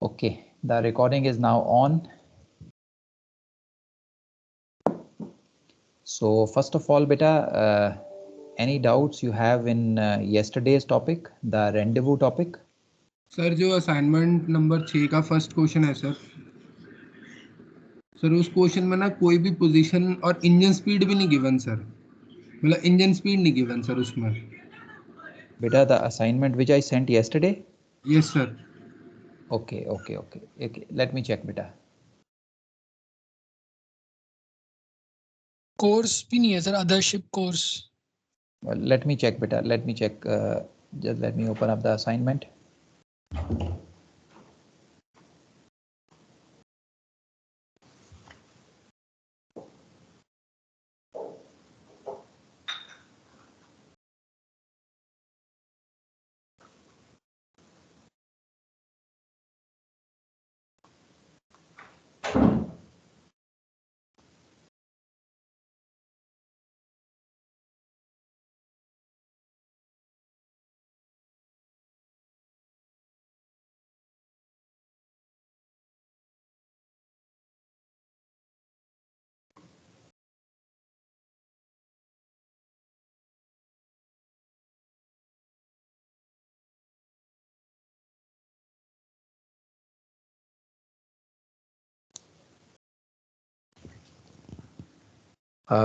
Okay, the recording is now on. So first of all, beta, any doubts you have in yesterday's topic, the rendezvous topic? Sir जो assignment number 6 का first question है sir उस question में ना कोई भी position और engine speed भी नहीं गिवन सर, मतलब इंजन स्पीड नहीं गिवन सर उसमें। Beta, the assignment which I sent yesterday? Yes sir. Okay. Let me check, beta. Course भी नहीं है sir, other ship course. Well, let me check, beta. Let me check. Just let me open up the assignment.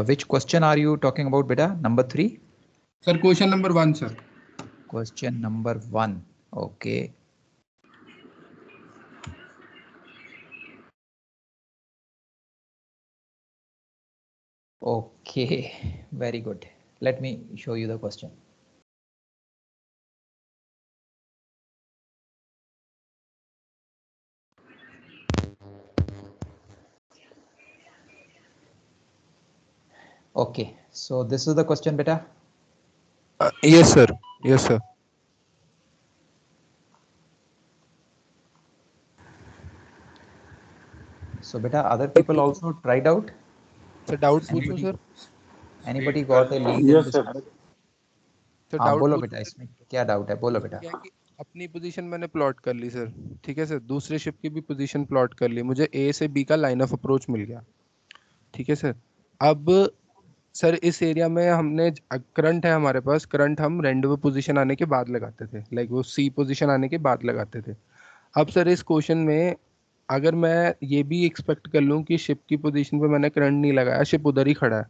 Which question are you talking about, beta? Number 3? Sir question number 1 sir. Question number 1. Okay. Okay, very good. Let me show you the question. Okay, so this is the question, beta. Yes sir, yes sir. So beta, other people also tried out. Sir doubt पूछूं सर? Anybody got a lead in this? Sir हाँ doubt बोलो बेटा, इसमें क्या doubt है, बोलो बेटा। क्या है कि अपनी पोजीशन मैंने प्लॉट कर ली सर, ठीक है सर, दूसरे शिप की भी पोजीशन प्लॉट कर ली, मुझे ए से बी का लाइन ऑफ अप्रोच मिल गया, ठीक है सर। अब सर इस एरिया में हमने करंट है हमारे पास, करंट हम रेंडवू पोजीशन आने के बाद लगाते थे, लाइक वो सी पोजीशन आने के बाद लगाते थे। अब सर इस क्वेश्चन में अगर मैं ये भी एक्सपेक्ट कर लूँ कि शिप की पोजीशन पे मैंने करंट नहीं लगाया, शिप उधर ही खड़ा है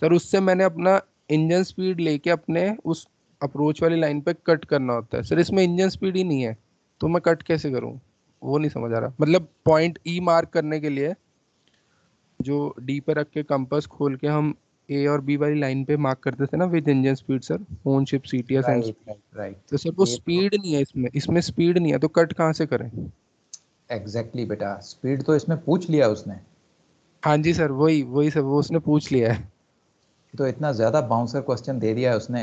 सर, उससे मैंने अपना इंजन स्पीड लेके अपने उस अप्रोच वाली लाइन पे कट करना होता है सर। इसमें इंजन स्पीड ही नहीं है तो मैं कट कैसे करूँ, वो नहीं समझ आ रहा। मतलब पॉइंट ई मार्क करने के लिए जो डी पे रख के कंपास खोल के हम ए और बी वाली लाइन पे मार्क करते थे ना with engine speed sir, own ship CTS and, right. तो सर वो स्पीड नहीं है इसमें, इसमें स्पीड नहीं है तो कट कहाँ से करें? एग्जैक्टली बेटा, स्पीड तो इसमें पूछ लिया उसने। हाँ जी सर, वही वही सर, वो उसने पूछ लिया है। तो इतना ज्यादा बाउंसर क्वेश्चन दे दिया है उसने।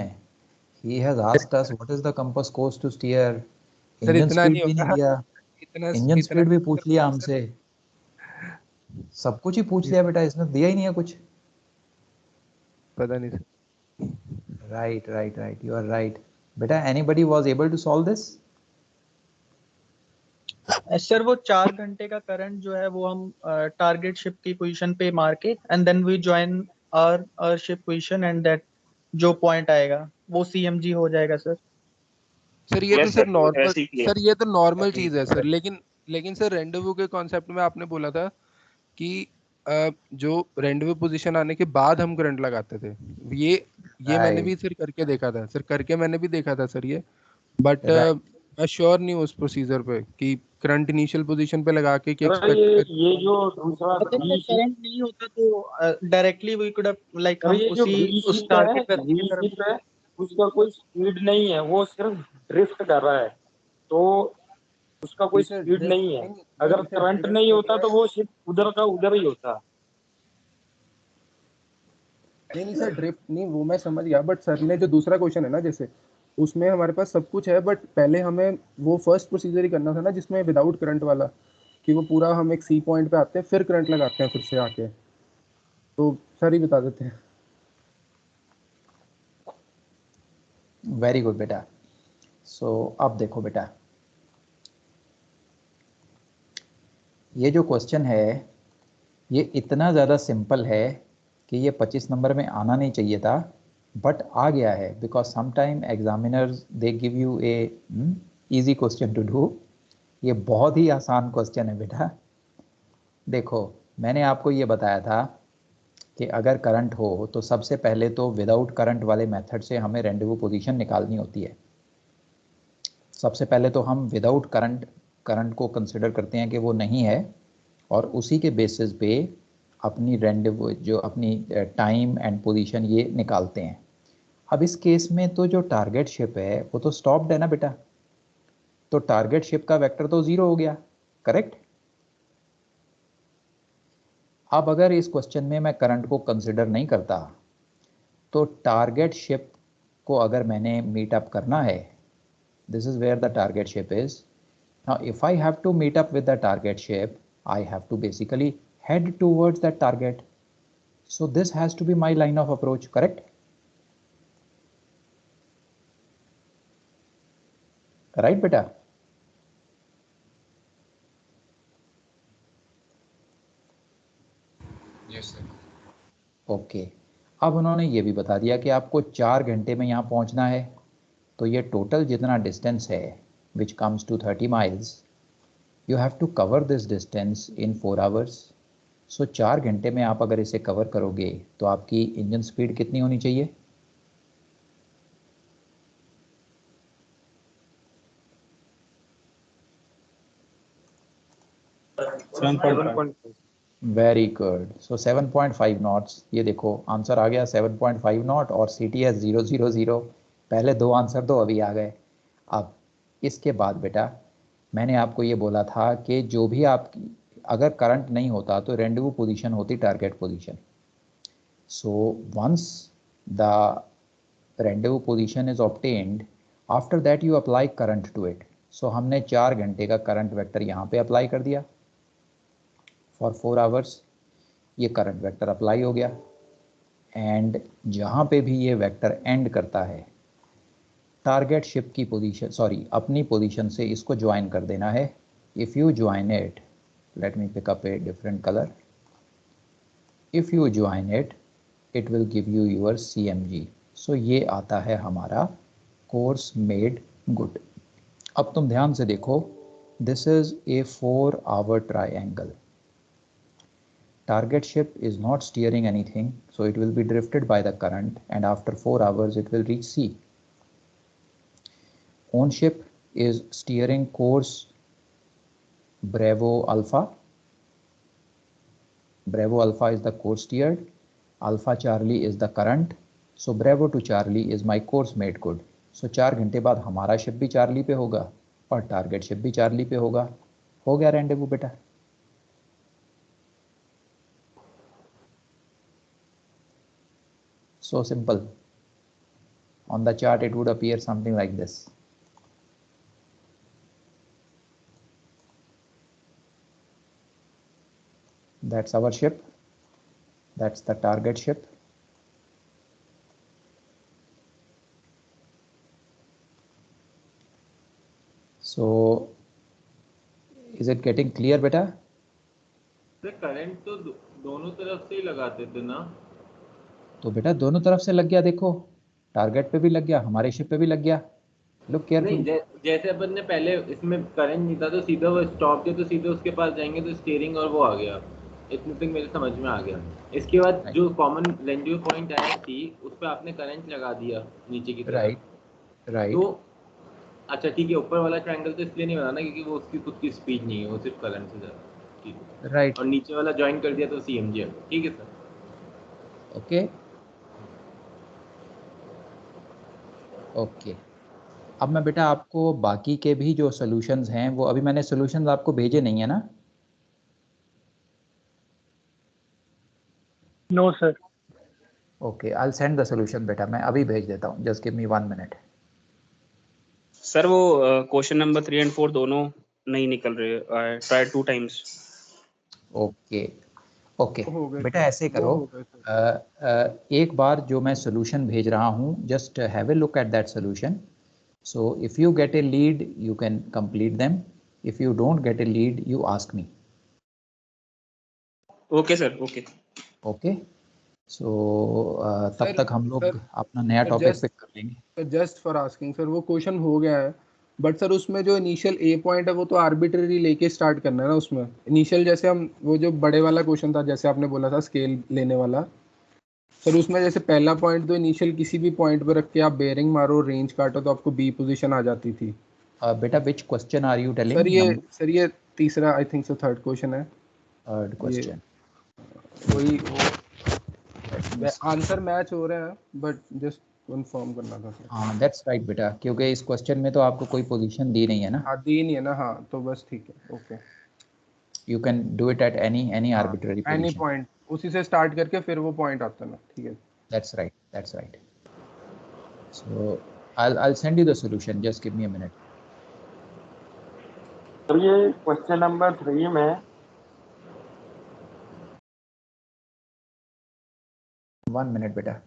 He has asked us what is the compass course to steer. Sir engine इतना स्पीड नहीं भी नहीं होगा, दिया, इतना इंजन इतना स्पीड भी सर पूछ लिया बाउंसर। हमसे, सब कुछ ही पूछ लिया बेटा, इसने दिया ही नहीं है कुछ। पता नहीं सर। राइट, यू आर राइट बेटा। Anybody was able to solve this? Sir वो 4 घंटे का करंट जो है वो हम टारगेट शिप की पोजीशन पे मार के and then we join our ship position and that जो पॉइंट आएगा वो सीएमजी हो जाएगा सर। सर ये तो Yes, सर sir, नॉर्मल, ऐसे ही किया। सर ये तो नॉर्मल चीज है सर, लेकिन सर रेंडवू के कॉन्सेप्ट में आपने बोला था कि जो रेंडवू पोजीशन आने के बाद हम करंट लगाते थे, ये मैंने भी सर करके देखा था सर, करके मैंने भी देखा था सर ये, बट मैं श्योर नहीं हूँ उस प्रोसीजर पे कि करंट इनिशियल पोजीशन पे लगा के कि एक्सपेक्ट ये जो दूसरा अगर करंट नहीं होता तो डायरेक्टली वी कुड लाइक हम ये जो उस टारगेट पे शीप है उसका कोई स्पीड नहीं है, वो सिर्फ ड्रिफ्ट कर रहा है, तो उसका कोई स्पीड नहीं है। अगर करंट नहीं होता तो वो शिप उधर का उधर ही होता। नहीं सर, ड्रिफ्ट नहीं, वो मैं समझ गया, बट सर ने जो दूसरा क्वेश्चन है ना, जैसे उसमें हमारे पास सब कुछ है, बट पहले हमें वो फर्स्ट प्रोसीजर ही करना था ना जिसमें विदाउट करंट वाला, कि वो पूरा हम एक सी पॉइंट पे आते हैं फिर करंट लगाते हैं फिर से आके, तो सर ही बता देते हैं। वेरी गुड बेटा। सो अब देखो बेटा, ये जो क्वेश्चन है ये इतना ज़्यादा सिंपल है कि ये 25 नंबर में आना नहीं चाहिए था, बट आ गया है because sometime examiners they give you a easy question to do. ये बहुत ही आसान क्वेश्चन है बेटा। देखो मैंने आपको ये बताया था कि अगर करंट हो तो सबसे पहले तो विदाउट करंट वाले मेथड से हमें रेंडेवू पोजीशन निकालनी होती है। सबसे पहले तो हम विदाउट करंट को कंसिडर करते हैं कि वो नहीं है, और उसी के बेसिस पे अपनी रेंडेवू जो अपनी टाइम एंड पोजीशन ये निकालते हैं। अब इस केस में तो जो टारगेट शिप है वो तो स्टॉप्ड है ना बेटा, तो टारगेट शिप का वेक्टर तो 0 हो गया, करेक्ट। अब अगर इस क्वेश्चन में मैं करंट को कंसिडर नहीं करता तो टारगेट शिप को अगर मैंने मीट अप करना है, this is where the target ship is. Now if I have to meet up with the target ship, I have to basically head towards that target. So this has to be my line of approach, correct? Right beta? Yes sir. Okay. अब उन्होंने ये भी बता दिया कि आपको 4 घंटे में यहाँ पहुँचना है, तो ये टोटल जितना डिस्टेंस है which comes to 30 miles, you have to cover this distance in 4 hours. So 4 घंटे में आप अगर इसे कवर करोगे तो आपकी इंजन स्पीड कितनी होनी चाहिए? 7.5। Very good. सो 7.5 नॉट्स, ये देखो आंसर आ गया 7.5 नॉट और CTS 000। पहले दो आंसर तो अभी आ गए। अब इसके बाद बेटा मैंने आपको ये बोला था कि जो भी आपकी अगर करंट नहीं होता तो रेंडेवू पोजीशन होती target position. So once the rendezvous position is obtained, after that you apply current to it. So हमने 4 घंटे का करंट वेक्टर यहाँ पे अप्लाई कर दिया फॉर 4 आवर्स। ये करंट वेक्टर अप्लाई हो गया, एंड जहाँ पे भी ये वेक्टर एंड करता है टारगेट शिप की पोजीशन, सॉरी अपनी पोजीशन से इसको ज्वाइन कर देना है। If you join it, let me pick up a different colour, if you join it, it will give you your CMG। So ये आता है हमारा कोर्स मेड गुड। अब तुम ध्यान से देखो, this is a 4 our triangle. Target ship is not steering anything, so it will be drifted by the current, and after 4 hours it will reach sea. Own ship is steering course Bravo Alpha. Bravo Alpha is the course steered, Alpha Charlie is the current, so Bravo to Charlie is my course made good. So 4 घंटे बाद हमारा ship भी Charlie पे होगा और target ship भी Charlie पे होगा। हो गया रेंडेवू बेटा। So simple. On the chart it would appear something like this. That's our ship. That's the target ship. So is it getting clear beta? Sir current तो दोनों तरफ से ही लगाते थे ना। तो बेटा दोनों तरफ से लग गया, देखो टारगेट पे भी लग गया, हमारे शिप पे भी लग गया। Look carefully. नहीं, जैसे अपन ने पहले इसमें करंट नहीं था तो सीधा वो स्टॉप किया तो सीधे उसके पास जाएंगे तो स्टीयरिंग और वो आ गया। इतने तक मेरे समझ में आ गया। इसके बाद जो कॉमन रेंडेवू पॉइंट आया थी उस पर आपने करंट लगा दिया नीचे की तरफ। राइट। तो अच्छा ठीक है, ऊपर वाला ट्रायंगल तो इसलिए नहीं बनाना क्योंकि वो उसकी खुद की स्पीड नहीं है, वो सिर्फ करंट से जा ठीक है। राइट। और नीचे वाला ज्वाइन कर दिया तो CMG है। ठीक है सर। Okay okay. अब मैं बेटा आपको बाकी के भी जो सॉल्यूशंस हैं वो अभी मैंने सॉल्यूशंस आपको भेजे नहीं है ना? No sir. Okay, I will send the solution बेटा, मैं अभी भेज देता हूँ, just give me 1 minute. Sir वो क्वेश्चन नंबर 3 और 4 दोनों नहीं निकल रहे। I tried 2 times. Okay okay हो गए बेटा सर, ऐसे वो करो, हो गए सर। एक बार जो मैं सॉल्यूशन भेज रहा हूँ just have a look at that solution. So if you get a lead you can complete them, if you don't get a lead you ask me. Okay sir, okay. Okay, so तब sir, तक हम लोग अपना नया sir, topic just- pick कर लेंगे। Sir just for asking sir, वो question हो गया है, बट सर उसमें जो इनिशियल ए पॉइंट है वो तो आर्बिट्ररी लेके स्टार्ट करना है ना। उसमें इनिशियल जैसे हम वो जो बड़े वाला क्वेश्चन था, जैसे आपने बोला था स्केल लेने वाला, सर उसमें जैसे पहला पॉइंट तो इनिशियल किसी भी पॉइंट पर रख के आप बेयरिंग मारो, रेंज काटो, तो आपको बी पोजीशन आ जाती थी। बेटा which question are you telling? Sir ये तीसरा, I think so third question है। थर्ड क्वेश्चन, वही आंसर मैच हो रहे हैं, बट जस्ट कंफर्म करना था सर। हाँ दैट्स राइट बेटा, क्योंकि इस क्वेश्चन में तो आपको कोई पोजीशन दी नहीं है ना। हाँ, दी नहीं है ना, हाँ तो बस ठीक है, okay. You can do it at any arbitrary any position. Point, उसी से स्टार्ट करके फिर वो पॉइंट आता है ना, ठीक है। That's right. So I'll send you the solution, just give me a minute. तो ये क्वेश्चन नंबर 3 में 1 minute बेटा।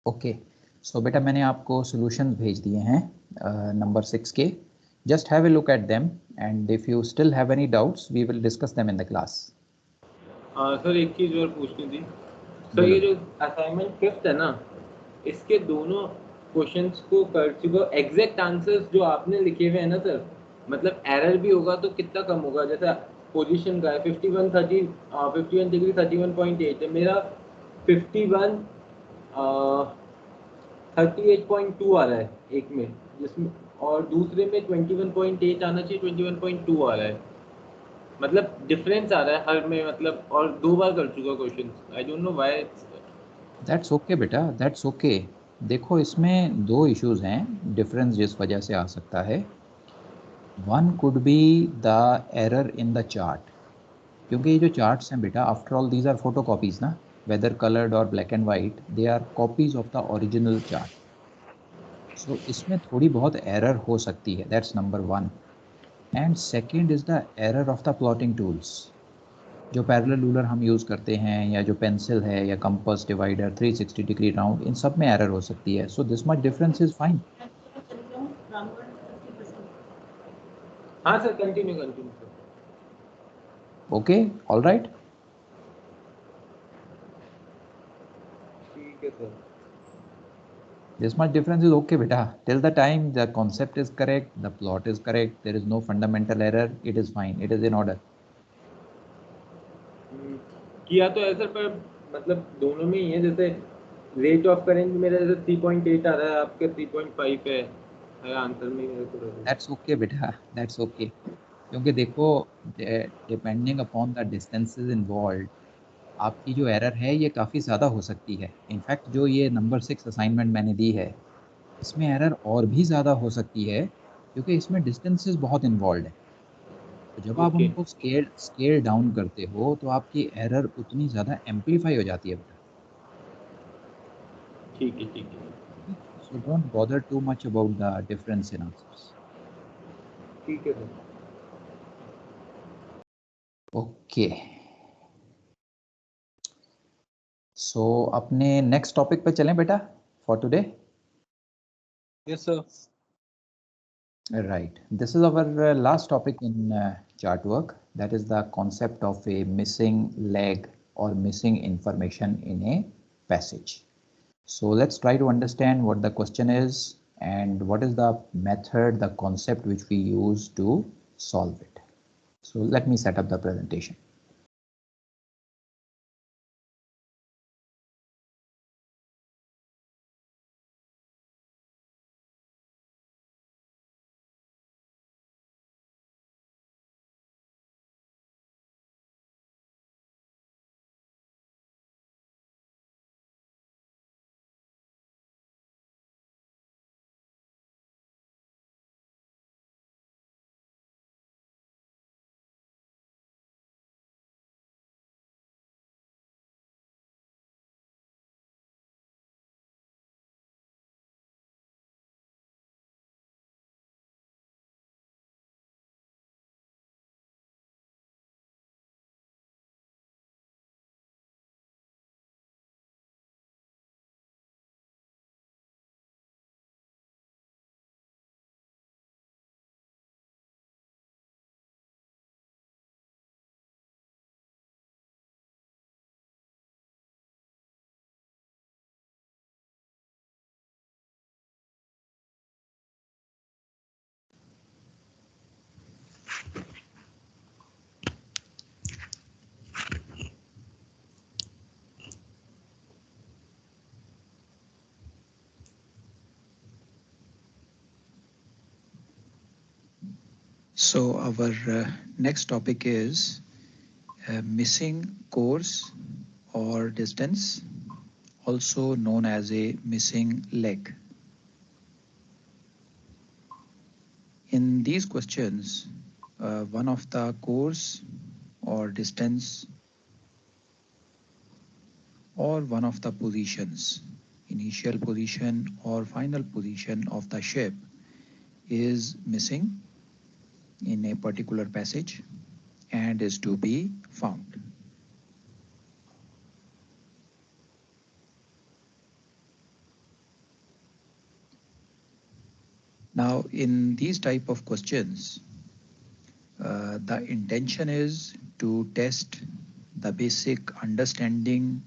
ओके, सो बेटा मैंने आपको सॉल्यूशंस भेज दिए हैं नंबर 6 के। Just have a look at them and if you still have any doubts we will discuss them in the class. Sir एक चीज और पूछनी थी सर, ये जो असाइनमेंट 5th है ना, इसके दोनों क्वेश्चंस को कर चुका, एग्जैक्ट आंसर्स जो आपने लिखे हुए हैं ना सर, मतलब एरर भी होगा तो कितना कम होगा? जैसे पोजीशन का है 51 डिग्री 31.8 है, मेरा 51 38.2 आ रहा है एक में, जिसमें और दूसरे में 21.8 आना चाहिए, 21.2 आ रहा है। मतलब डिफरेंस आ रहा है हर में, मतलब और 2 बार कर चुका question. I don't know why. That's okay बेटा, दैट्स ओके। देखो इसमें दो इश्यूज हैं डिफरेंस जिस वजह से आ सकता है। One could be the error in the chart, क्योंकि ये जो चार्ट्स हैं बेटा, after all these are photo copies ना, वेदर कलर्ड और black and white, they are copies of the original chart. So इसमें थोड़ी बहुत एरर हो सकती है, that's number one. And second is the error of the plotting tools. जो parallel ruler हम यूज़ करते हैं, या जो पेंसिल है, या कंपास, डिवाइडर, 360 डिग्री राउंड, इन सब में एरर हो सकती है। So this much difference is fine. हाँ sir, continue sir. Okay, all right. ठीक है sir. This much difference is okay beta, till the time the concept is correct, the plot is correct, there is no fundamental error, it is fine, it is in order. किया तो है sir, पर मतलब दोनों में ही है। जैसे rate of current मेरा जैसे 3.8 आ रहा है, आपके 3.5 है आंसर में मेरे को। That's okay beta, that's okay, क्योंकि देखो depending upon the distances involve, आपकी जो एरर है ये काफ़ी ज़्यादा हो सकती है। इनफैक्ट जो ये नंबर 6 असाइनमेंट मैंने दी है, इसमें एरर और भी ज़्यादा हो सकती है, क्योंकि इसमें डिस्टेंसेस बहुत इन्वॉल्व है। तो जब आप ओके, उनको स्केल डाउन करते हो तो आपकी एरर उतनी ज़्यादा एम्पलीफाई हो जाती है बेटा। ठीक है। So don't bother too much about the difference in answers. ठीक है सर। ओके। So अपने next topic पे चलें बेटा for today. Yes, sir. Right. This is our last topic in chart work. That is the concept of a missing leg or missing information in a passage. So let's try to understand what the question is and what is the method, the concept which we use to solve it. So let me set up the presentation. So our next topic is missing course or distance, also known as a missing leg. In these questions, one of the course or distance or one of the positions, initial position or final position of the ship is missing in a particular passage and is to be found. Now, in these type of questions, the intention is to test the basic understanding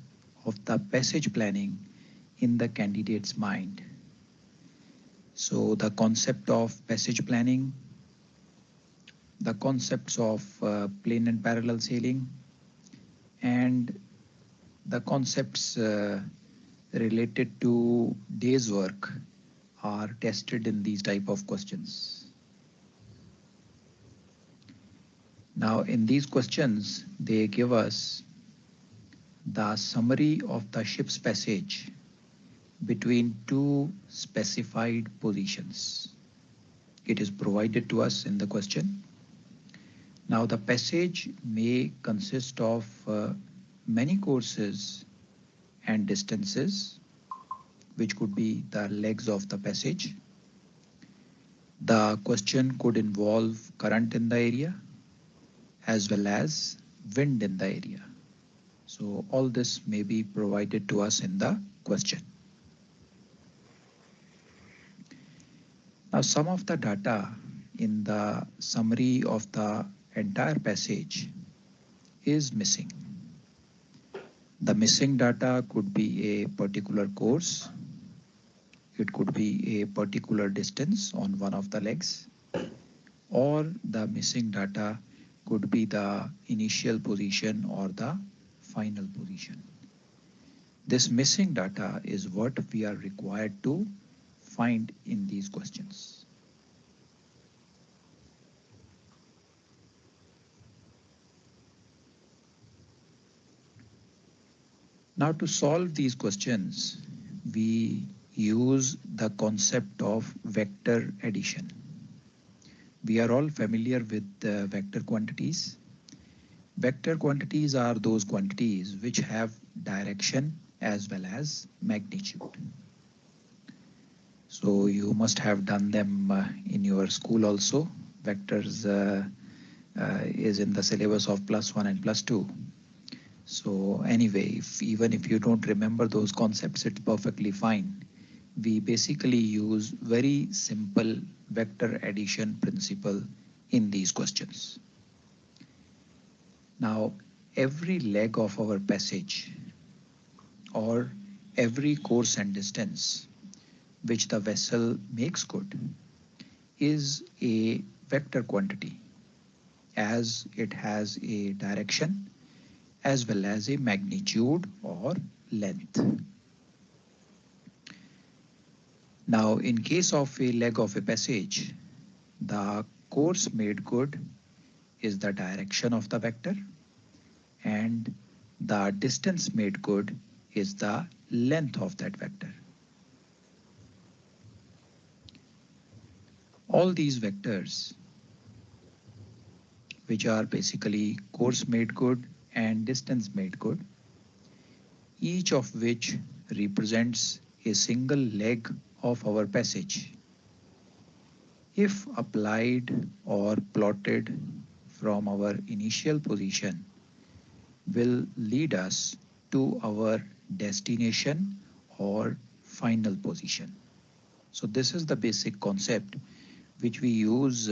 of the passage planning in the candidate's mind. So the concept of passage planning, the concepts of plain and parallel sailing, and the concepts related to day's work are tested in these type of questions. Now, in these questions, they give us the summary of the ship's passage between two specified positions. It is provided to us in the question. Now, the passage may consist of many courses and distances, which could be the legs of the passage. The question could involve current in the area as well as wind in the area. So all this may be provided to us in the question. Now, some of the data in the summary of the entire passage is missing. The missing data could be a particular course. It could be a particular distance on one of the legs, or the missing data could be the initial position or the final position. This missing data is what we are required to find in these questions. Now, to solve these questions, we use the concept of vector addition. We are all familiar with vector quantities. Vector quantities are those quantities which have direction as well as magnitude. So you must have done them in your school also. Vectors is in the syllabus of +1 and +2. So anyway, even if you don't remember those concepts, it's perfectly fine. We basically use very simple vector addition principle in these questions. Now, every leg of our passage or every course and distance which the vessel makes good is a vector quantity, as it has a direction as well as a magnitude or length. Now, in case of a leg of a passage, the course made good is the direction of the vector, and the distance made good is the length of that vector. All these vectors, which are basically course made good and distance made good, each of which represents a single leg of our passage, if applied or plotted from our initial position, will lead us to our destination or final position. So this is the basic concept which we use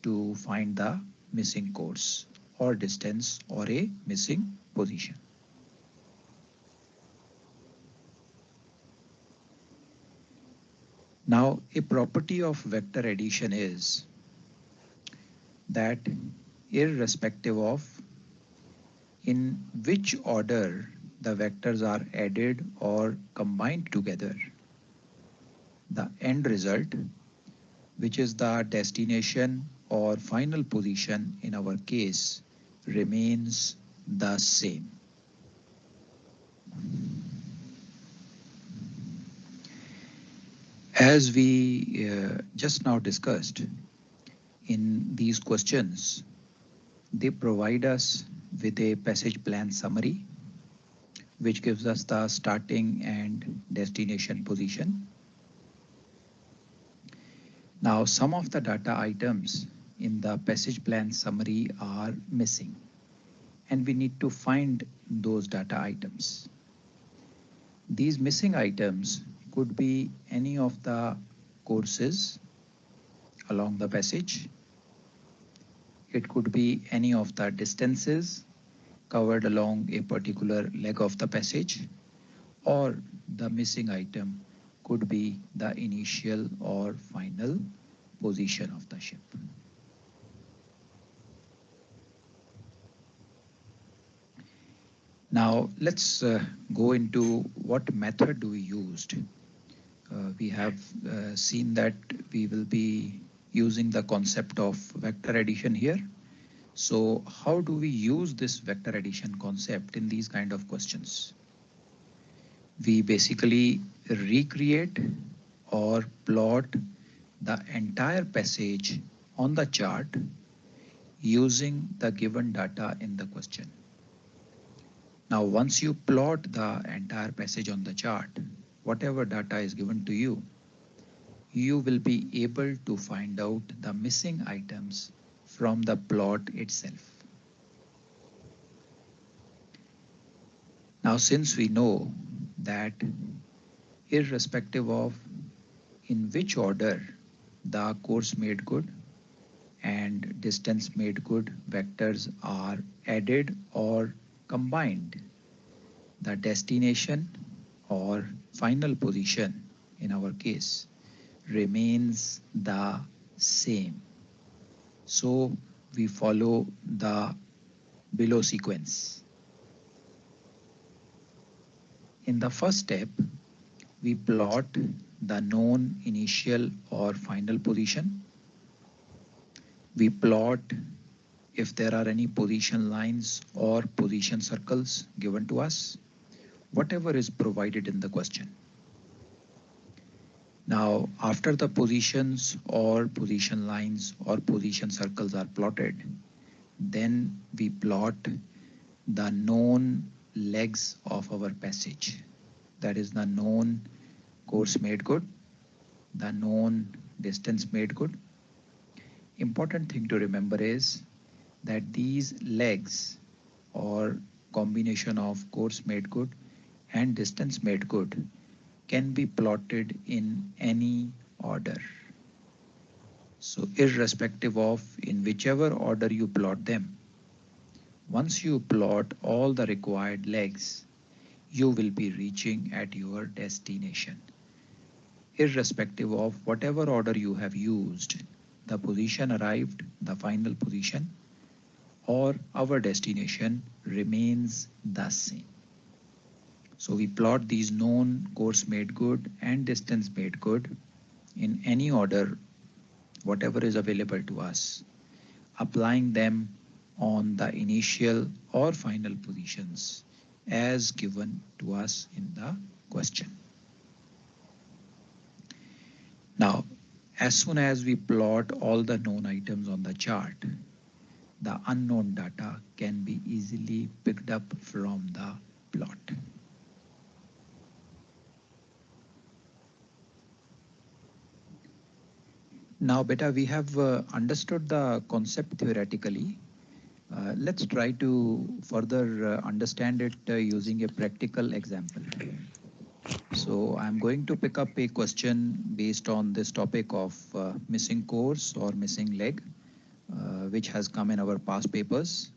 to find the missing course or distance or a missing position. Now, a property of vector addition is that irrespective of in which order the vectors are added or combined together, the end result, which is the destination or final position in our case, remains the same. As we just now discussed, in these questions, they provide us with a passage plan summary, which gives us the starting and destination position. Now, some of the data items in the passage plan summary are missing, and we need to find those data items. These missing items could be any of the courses along the passage. It could be any of the distances covered along a particular leg of the passage, or the missing item could be the initial or final position of the ship. Now let's go into what method we used. We have seen that we will be using the concept of vector addition here. So how do we use this vector addition concept in these kind of questions? We basically recreate or plot the entire passage on the chart using the given data in the question. Now, once you plot the entire passage on the chart, whatever data is given to you, you will be able to find out the missing items from the plot itself. Now, since we know that irrespective of in which order the course made good and distance made good vectors are added or combined, the destination or final position in our case remains the same. So we follow the below sequence. In the first step, we plot the known initial or final position. We plot if there are any position lines or position circles given to us, whatever is provided in the question. Now, after the positions or position lines or position circles are plotted, then we plot the known legs of our passage. That is the known course made good, the known distance made good. Important thing to remember is that these legs or combination of course made good and distance made good can be plotted in any order. So irrespective of in whichever order you plot them, once you plot all the required legs, you will be reaching at your destination. Irrespective of whatever order you have used, the position arrived, the final position, or our destination remains the same. So we plot these known course made good and distance made good in any order, whatever is available to us, applying them on the initial or final positions as given to us in the question. Now, as soon as we plot all the known items on the chart, the unknown data can be easily picked up from the plot. Now, beta, we have understood the concept theoretically. Let's try to further understand it using a practical example. So I'm going to pick up a question based on this topic of missing course or missing leg, which has come in our past papers.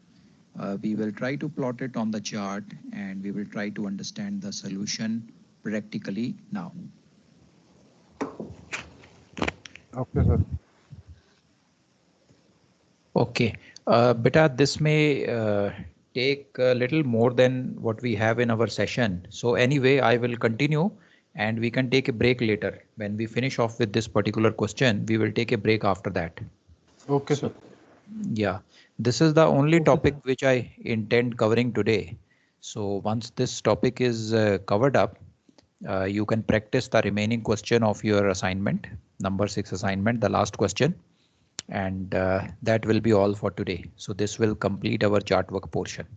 We will try to plot it on the chart and we will try to understand the solution practically now. Okay, sir. Okay, beta, this may take a little more than what we have in our session. So anyway, I will continue and we can take a break later. When we finish off with this particular question, we will take a break after that. Okay, sir. Yeah, this is the only topic which I intend covering today. So once this topic is covered up, you can practice the remaining question of your assignment, number 6 assignment, the last question. And that will be all for today. So this will complete our chart work portion.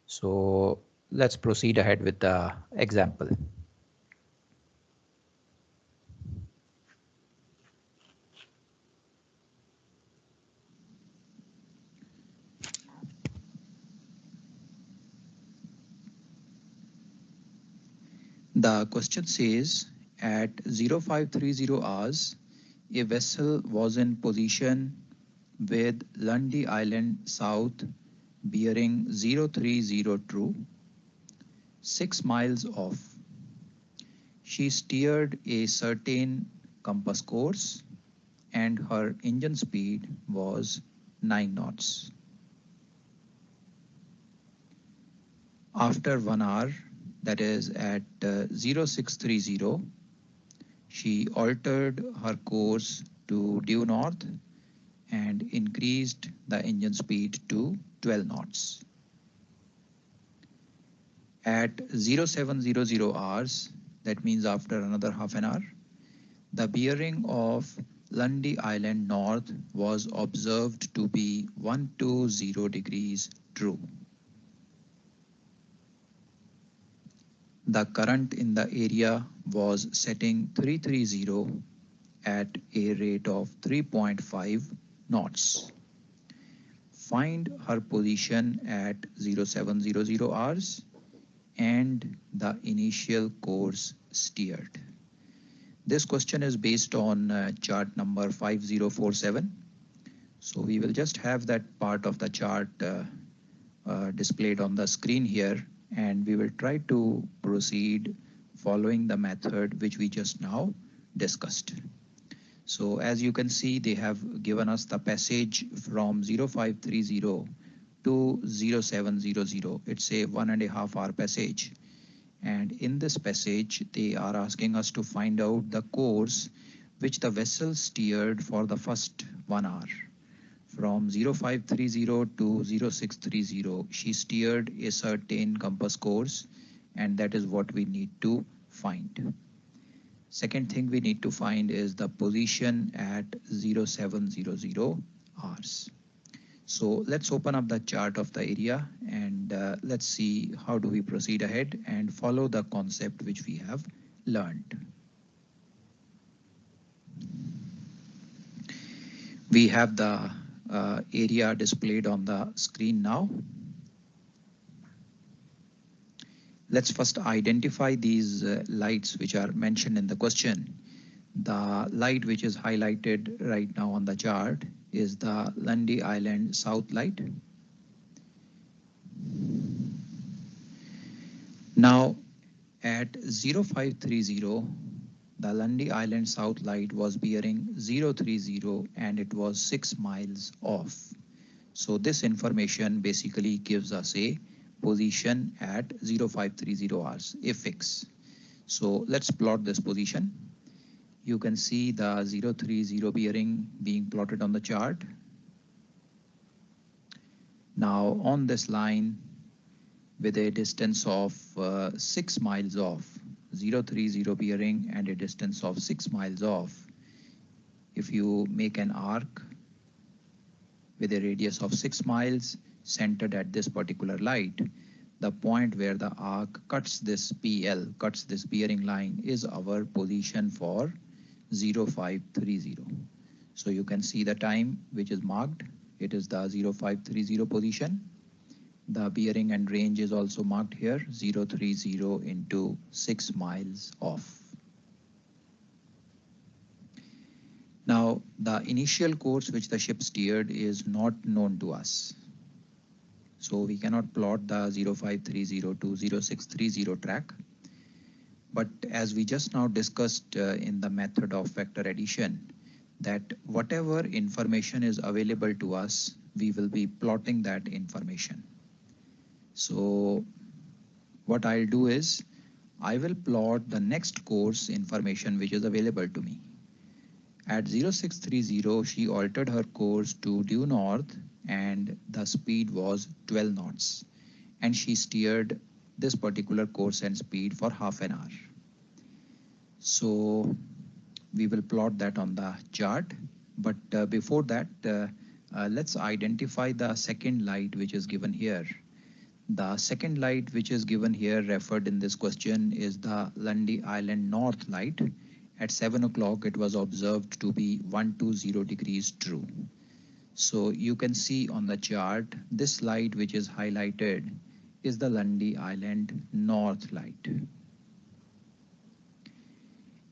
So let's proceed ahead with the example. The question says at 0530 hours, a vessel was in position with Lundy Island south bearing 030 true, 6 miles off. She steered a certain compass course and her engine speed was 9 knots. After 1 hour, that is at 0630, she altered her course to due north and increased the engine speed to 12 knots. At 0700 hours, that means after another half an hour, the bearing of Lundy Island North was observed to be 120 degrees true. The current in the area was setting 330 at a rate of 3.5 knots. Find her position at 0700 hours and the initial course steered. This question is based on chart number 5047. So we will just have that part of the chart displayed on the screen here, and we will try to proceed following the method which we just now discussed. So as you can see, they have given us the passage from 0530 to 0700. It's a 1.5 hour passage. And in this passage, they are asking us to find out the course which the vessel steered for the first 1 hour. From 0530 to 0630, she steered a certain compass course, and that is what we need to find. Second thing we need to find is the position at 0700 hours. So let's open up the chart of the area and let's see how do we proceed ahead and follow the concept which we have learned. We have the area displayed on the screen now. Let's first identify these lights which are mentioned in the question. The light which is highlighted right now on the chart is the Lundy Island South light. Now at 0530, the Lundy Island South light was bearing 030 and it was 6 miles off. So this information basically gives us a position at 0530 hours, a fix. So let's plot this position. You can see the 030 bearing being plotted on the chart. Now on this line, with a distance of 6 miles off, 030 bearing and a distance of 6 miles off, if you make an arc with a radius of 6 miles centered at this particular light, the point where the arc cuts this PL, cuts this bearing line, is our position for 0530. So you can see the time which is marked. It is the 0530 position. The bearing and range is also marked here, 030 into 6 miles off. Now, the initial course which the ship steered is not known to us. So we cannot plot the 0530 to 0630 track. But as we just now discussed in the method of vector addition, that whatever information is available to us, we will be plotting that information. So what I'll do is, I will plot the next course information which is available to me. At 0630, she altered her course to due north and the speed was 12 knots. And she steered this particular course and speed for half an hour. So we will plot that on the chart. But before that, let's identify the second light which is given here. The second light which is given here referred in this question is the Lundy Island North light. At 7 o'clock, it was observed to be 120 degrees true. So you can see on the chart, this light which is highlighted is the Lundy Island North light.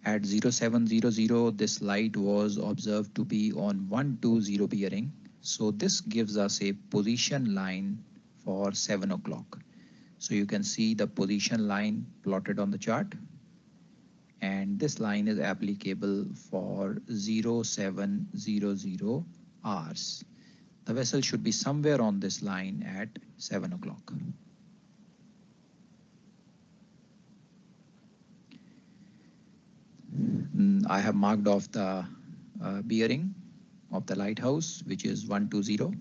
At 0700, this light was observed to be on 120 bearing. So this gives us a position line for 7 o'clock. So you can see the position line plotted on the chart. And this line is applicable for 0700 hours. The vessel should be somewhere on this line at 7 o'clock. I have marked off the bearing of the lighthouse, which is 120.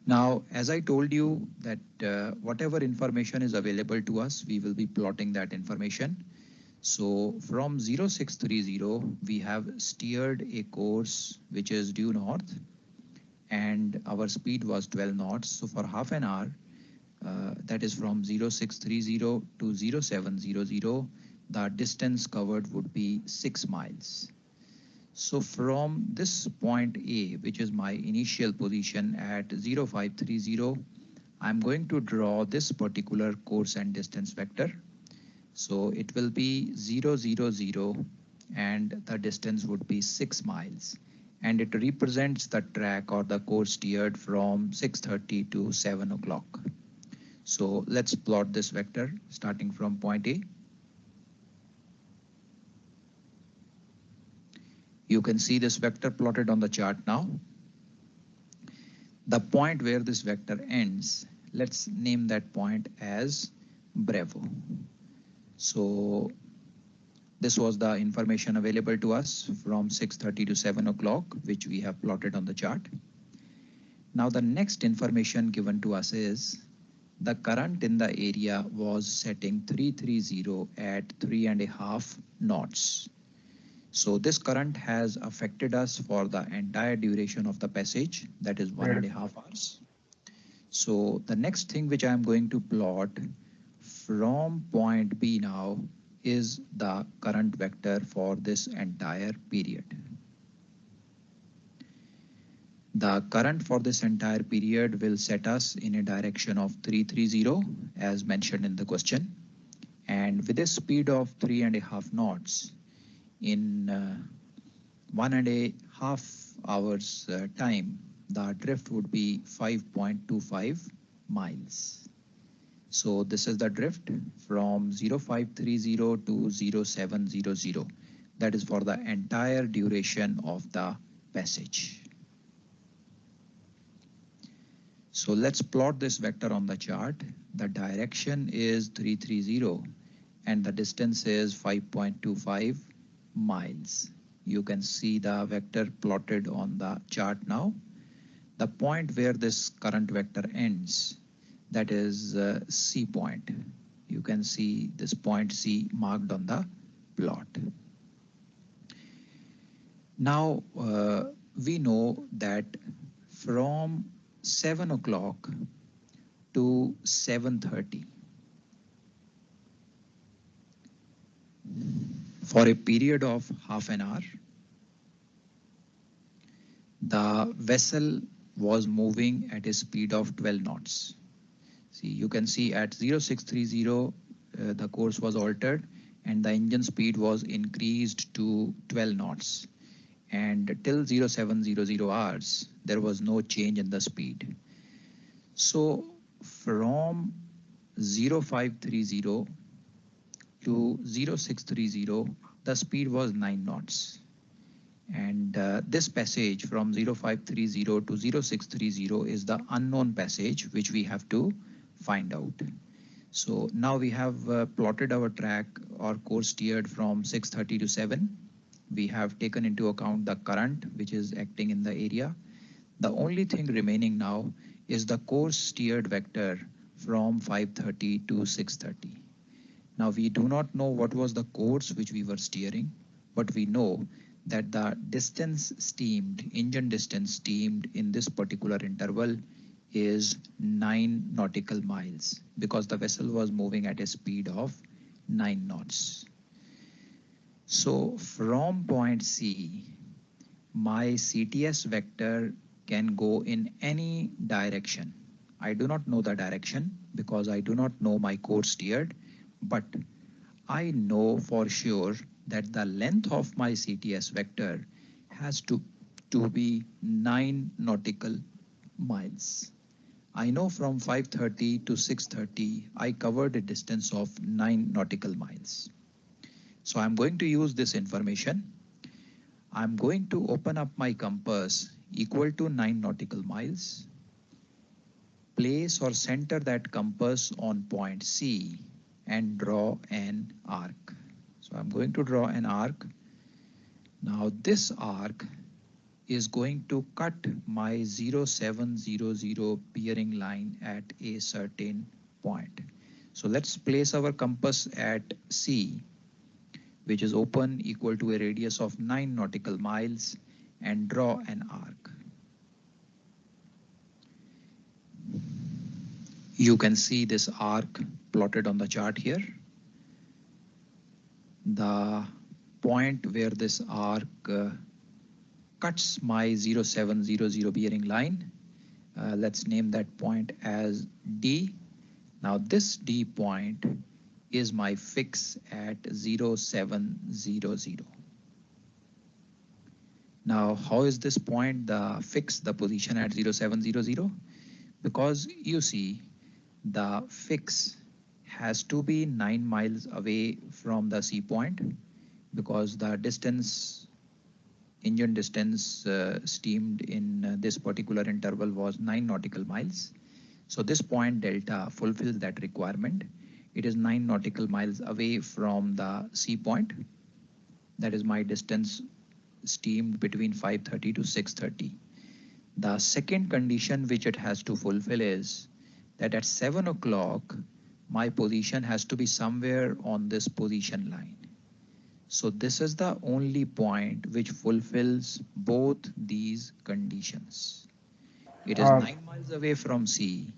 Now, as I told you that whatever information is available to us, we will be plotting that information. So from 0630, we have steered a course which is due north and our speed was 12 knots. So for half an hour, that is from 0630 to 0700, the distance covered would be 6 miles. So from this point A, which is my initial position at 0530, I'm going to draw this particular course and distance vector. So it will be 000 and the distance would be 6 miles. And it represents the track or the course steered from 6:30 to 7 o'clock. So let's plot this vector starting from point A. You can see this vector plotted on the chart now. The point where this vector ends, let's name that point as Bravo. So this was the information available to us from 6:30 to 7 o'clock, which we have plotted on the chart. Now the next information given to us is the current in the area was setting 330 at 3.5 knots. So this current has affected us for the entire duration of the passage, that is 1.5 hours. So the next thing which I'm going to plot from point B now is the current vector for this entire period. The current for this entire period will set us in a direction of 330 as mentioned in the question. And with a speed of 3.5 knots in 1.5 hours time, the drift would be 5.25 miles. So this is the drift from 0530 to 0700. That is for the entire duration of the passage. So let's plot this vector on the chart. The direction is 330 and the distance is 5.25 miles. You can see the vector plotted on the chart now. The point where this current vector ends, that is C point. You can see this point C marked on the plot. Now we know that from 7 o'clock to 7:30, for a period of half an hour, the vessel was moving at a speed of 12 knots. See, you can see at 0630, the course was altered and the engine speed was increased to 12 knots. And till 0700 hours, there was no change in the speed. So from 0530 to 0630, the speed was 9 knots. And this passage from 0530 to 0630 is the unknown passage which we have to find out. So now we have plotted our track or course steered from 6:30 to 7. We have taken into account the current which is acting in the area. The only thing remaining now is the course steered vector from 5:30 to 6:30. Now we do not know what was the course which we were steering, but we know that the distance steamed, engine distance steamed in this particular interval is 9 nautical miles because the vessel was moving at a speed of 9 knots. So from point C, my CTS vector can go in any direction. I do not know the direction because I do not know my course steered, but I know for sure that the length of my CTS vector has to be 9 nautical miles. I know from 5:30 to 6:30, I covered a distance of 9 nautical miles. So I'm going to use this information. I'm going to open up my compass equal to 9 nautical miles. Place or center that compass on point C and draw an arc. So I'm going to draw an arc. Now this arc is going to cut my 0700 bearing line at a certain point. So let's place our compass at C, which is open equal to a radius of 9 nautical miles, and draw an arc. You can see this arc plotted on the chart here. The point where this arc cuts my 0700 bearing line, let's name that point as D. Now this D point is my fix at 0700. Now how is this point the fix, the position at 0700? Because you see the fix has to be 9 miles away from the C point because the distance, engine distance steamed in this particular interval was 9 nautical miles. So this point delta fulfills that requirement. It is 9 nautical miles away from the C point. That is my distance steamed between 5:30 to 6:30. The second condition which it has to fulfill is that at 7 o'clock, my position has to be somewhere on this position line. So this is the only point which fulfills both these conditions. It is 9 miles away from C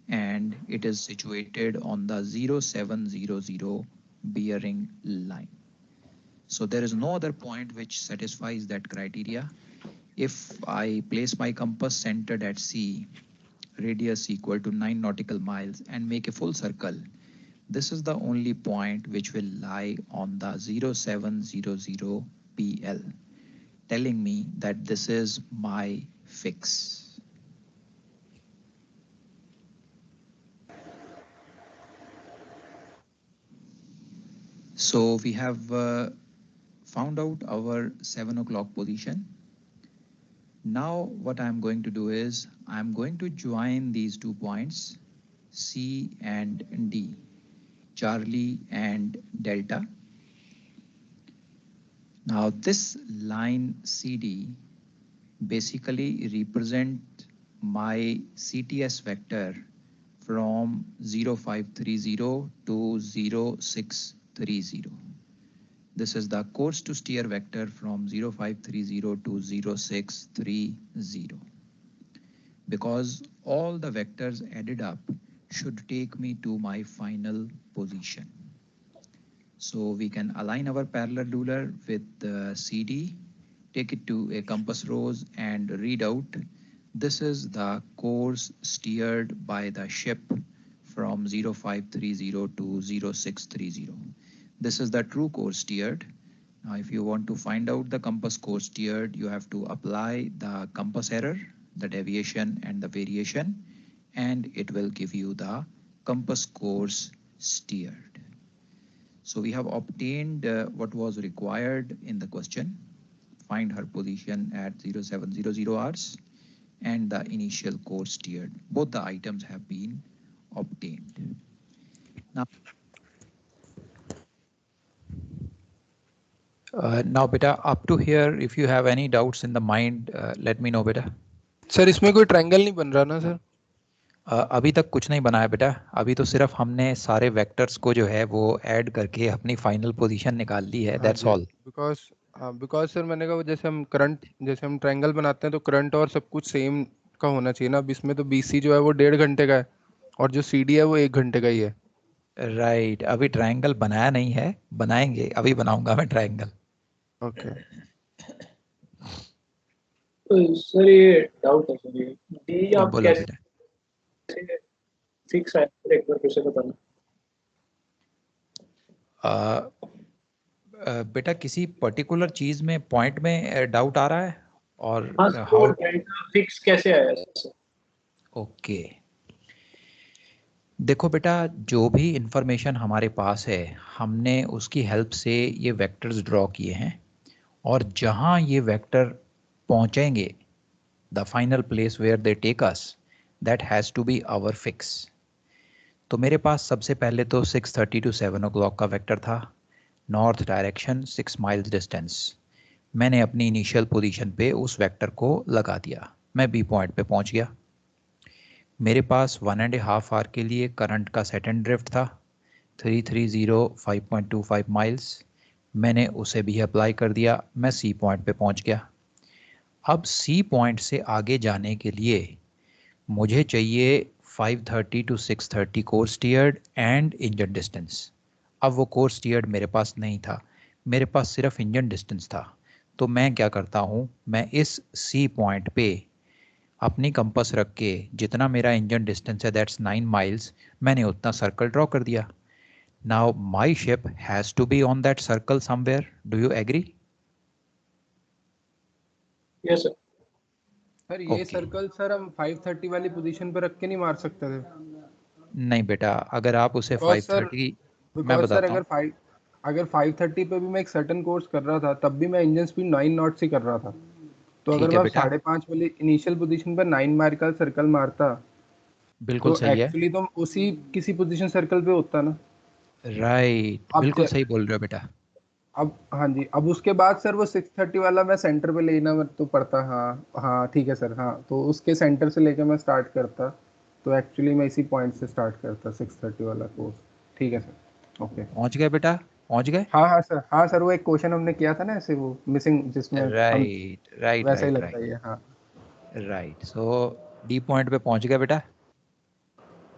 and it is situated on the 0700 bearing line. So there is no other point which satisfies that criteria. If I place my compass centered at C, radius equal to 9 nautical miles, and make a full circle, this is the only point which will lie on the 0700 PL, telling me that this is my fix. So we have found out our 7 o'clock position. Now what I'm going to do is I'm going to join these 2 points, C and D, Charlie and Delta. Now this line CD basically represent my CTS vector from 0530 to 0630. This is the course to steer vector from 0530 to 0630. Because all the vectors added up should take me to my final position. So we can align our parallel ruler with the CD, take it to a compass rose and read out. This is the course steered by the ship from 0530 to 0630. This is the true course steered. Now, if you want to find out the compass course steered, you have to apply the compass error, the deviation and the variation, and it will give you the compass course steered. So we have obtained what was required in the question. Find her position at 0700 hours and the initial course steered. Both the items have been obtained. Now beta, up to here, if you have any doubts in the mind, let me know beta. Sir इसमें कोई triangle नहीं बन रहा ना sir? अभी तक कुछ नहीं बना है बेटा, अभी तो सिर्फ हमने सारे वेक्टर्स को जो है वो ऐड करके अपनी फाइनल पोजीशन निकाल ली है, दैट्स ऑल. बिकॉज सर मैंने कहा जैसे हम ट्रायंगल बनाते हैं तो करंट और सब कुछ सेम का होना चाहिए ना. अब इसमें तो BC जो है वो 1.5 घंटे का है और जो CD है वो 1 घंटे का ही है. राइट, अभी ट्रायंगल बनाया नहीं है, बनाएंगे, अभी बनाऊंगा मैं ट्रायंगल. ओके सर ये डाउट है सर, ये डी आप बोलो कैसे बेटा. फिक्स है, एक बार फिर से बताना. बेटा किसी पर्टिकुलर चीज में पॉइंट में डाउट आ रहा है और हाउ फिक्स कैसे आया सर? ओके, देखो बेटा, जो भी इंफॉर्मेशन हमारे पास है हमने उसकी हेल्प से ये वेक्टर्स ड्रॉ किए हैं और जहां ये वेक्टर पहुंचेंगे, the final place where they take us, that has to be our fix. तो मेरे पास सबसे पहले तो 6:30 to 7 o'clock का वेक्टर था, नॉर्थ डायरेक्शन 6 miles डिस्टेंस. मैंने अपनी इनिशियल पोजीशन पे उस वेक्टर को लगा दिया, मैं बी पॉइंट पे पहुंच गया. मेरे पास 1.5 hour के लिए करंट का सेट एंड ड्रिफ्ट था 330 5.25 miles. मैंने उसे भी अप्लाई कर दिया, मैं सी पॉइंट पे पहुंच गया. अब सी पॉइंट से आगे जाने के लिए मुझे चाहिए 5:30 to 6:30 course steered and engine distance. अब वो कोर्स स्टीयर्ड मेरे पास नहीं था, मेरे पास सिर्फ इंजन डिस्टेंस था. तो मैं क्या करता हूँ, मैं इस सी पॉइंट पे अपनी कंपास रख के जितना मेरा इंजन डिस्टेंस है दैट्स 9 miles, मैंने उतना सर्कल ड्रॉ कर दिया. Now my ship has to be on that circle somewhere. Do you agree? Yes sir. Sir ये सर्कल सर हम 5:30 वाली पोजीशन पे रख के नहीं मार सकते थे? नहीं बेटा, अगर आप उसे 5:30, मैं बताता हूँ, अगर 5:30 पे भी मैं एक सर्टेन कोर्स कर रहा था तब भी मैं इंजन स्पीड 9 नॉट से कर रहा था. तो अगर मैं 5:30 वाली इनिशियल पोजीशन पर 9 मार का सर्कल मारता, बिल्कुल तो सही है, एक्चुअली तो उसी किसी पोजीशन सर्कल पे होता ना. राइट, बिल्कुल सही बोल रहे हो बेटा. अब हाँ जी, अब उसके बाद सर वो 6:30 वाला मैं सेंटर पे लेना तो पड़ता. हाँ ठीक है सर. हाँ, तो उसके सेंटर से लेके मैं स्टार्ट करता, तो एक्चुअली मैं इसी पॉइंट से स्टार्ट करता 6:30 वाला कोर्स. ठीक है सर. ओके, पहुंच गए बेटा, पहुंच गए. हाँ सर. हाँ सर, वो एक क्वेश्चन हमने किया था ना ऐसे, वो मिसिंग जिसमें राइट वैसा ही लगता है. हाँ राइट. सो डी पॉइंट पे पहुंच गए बेटा.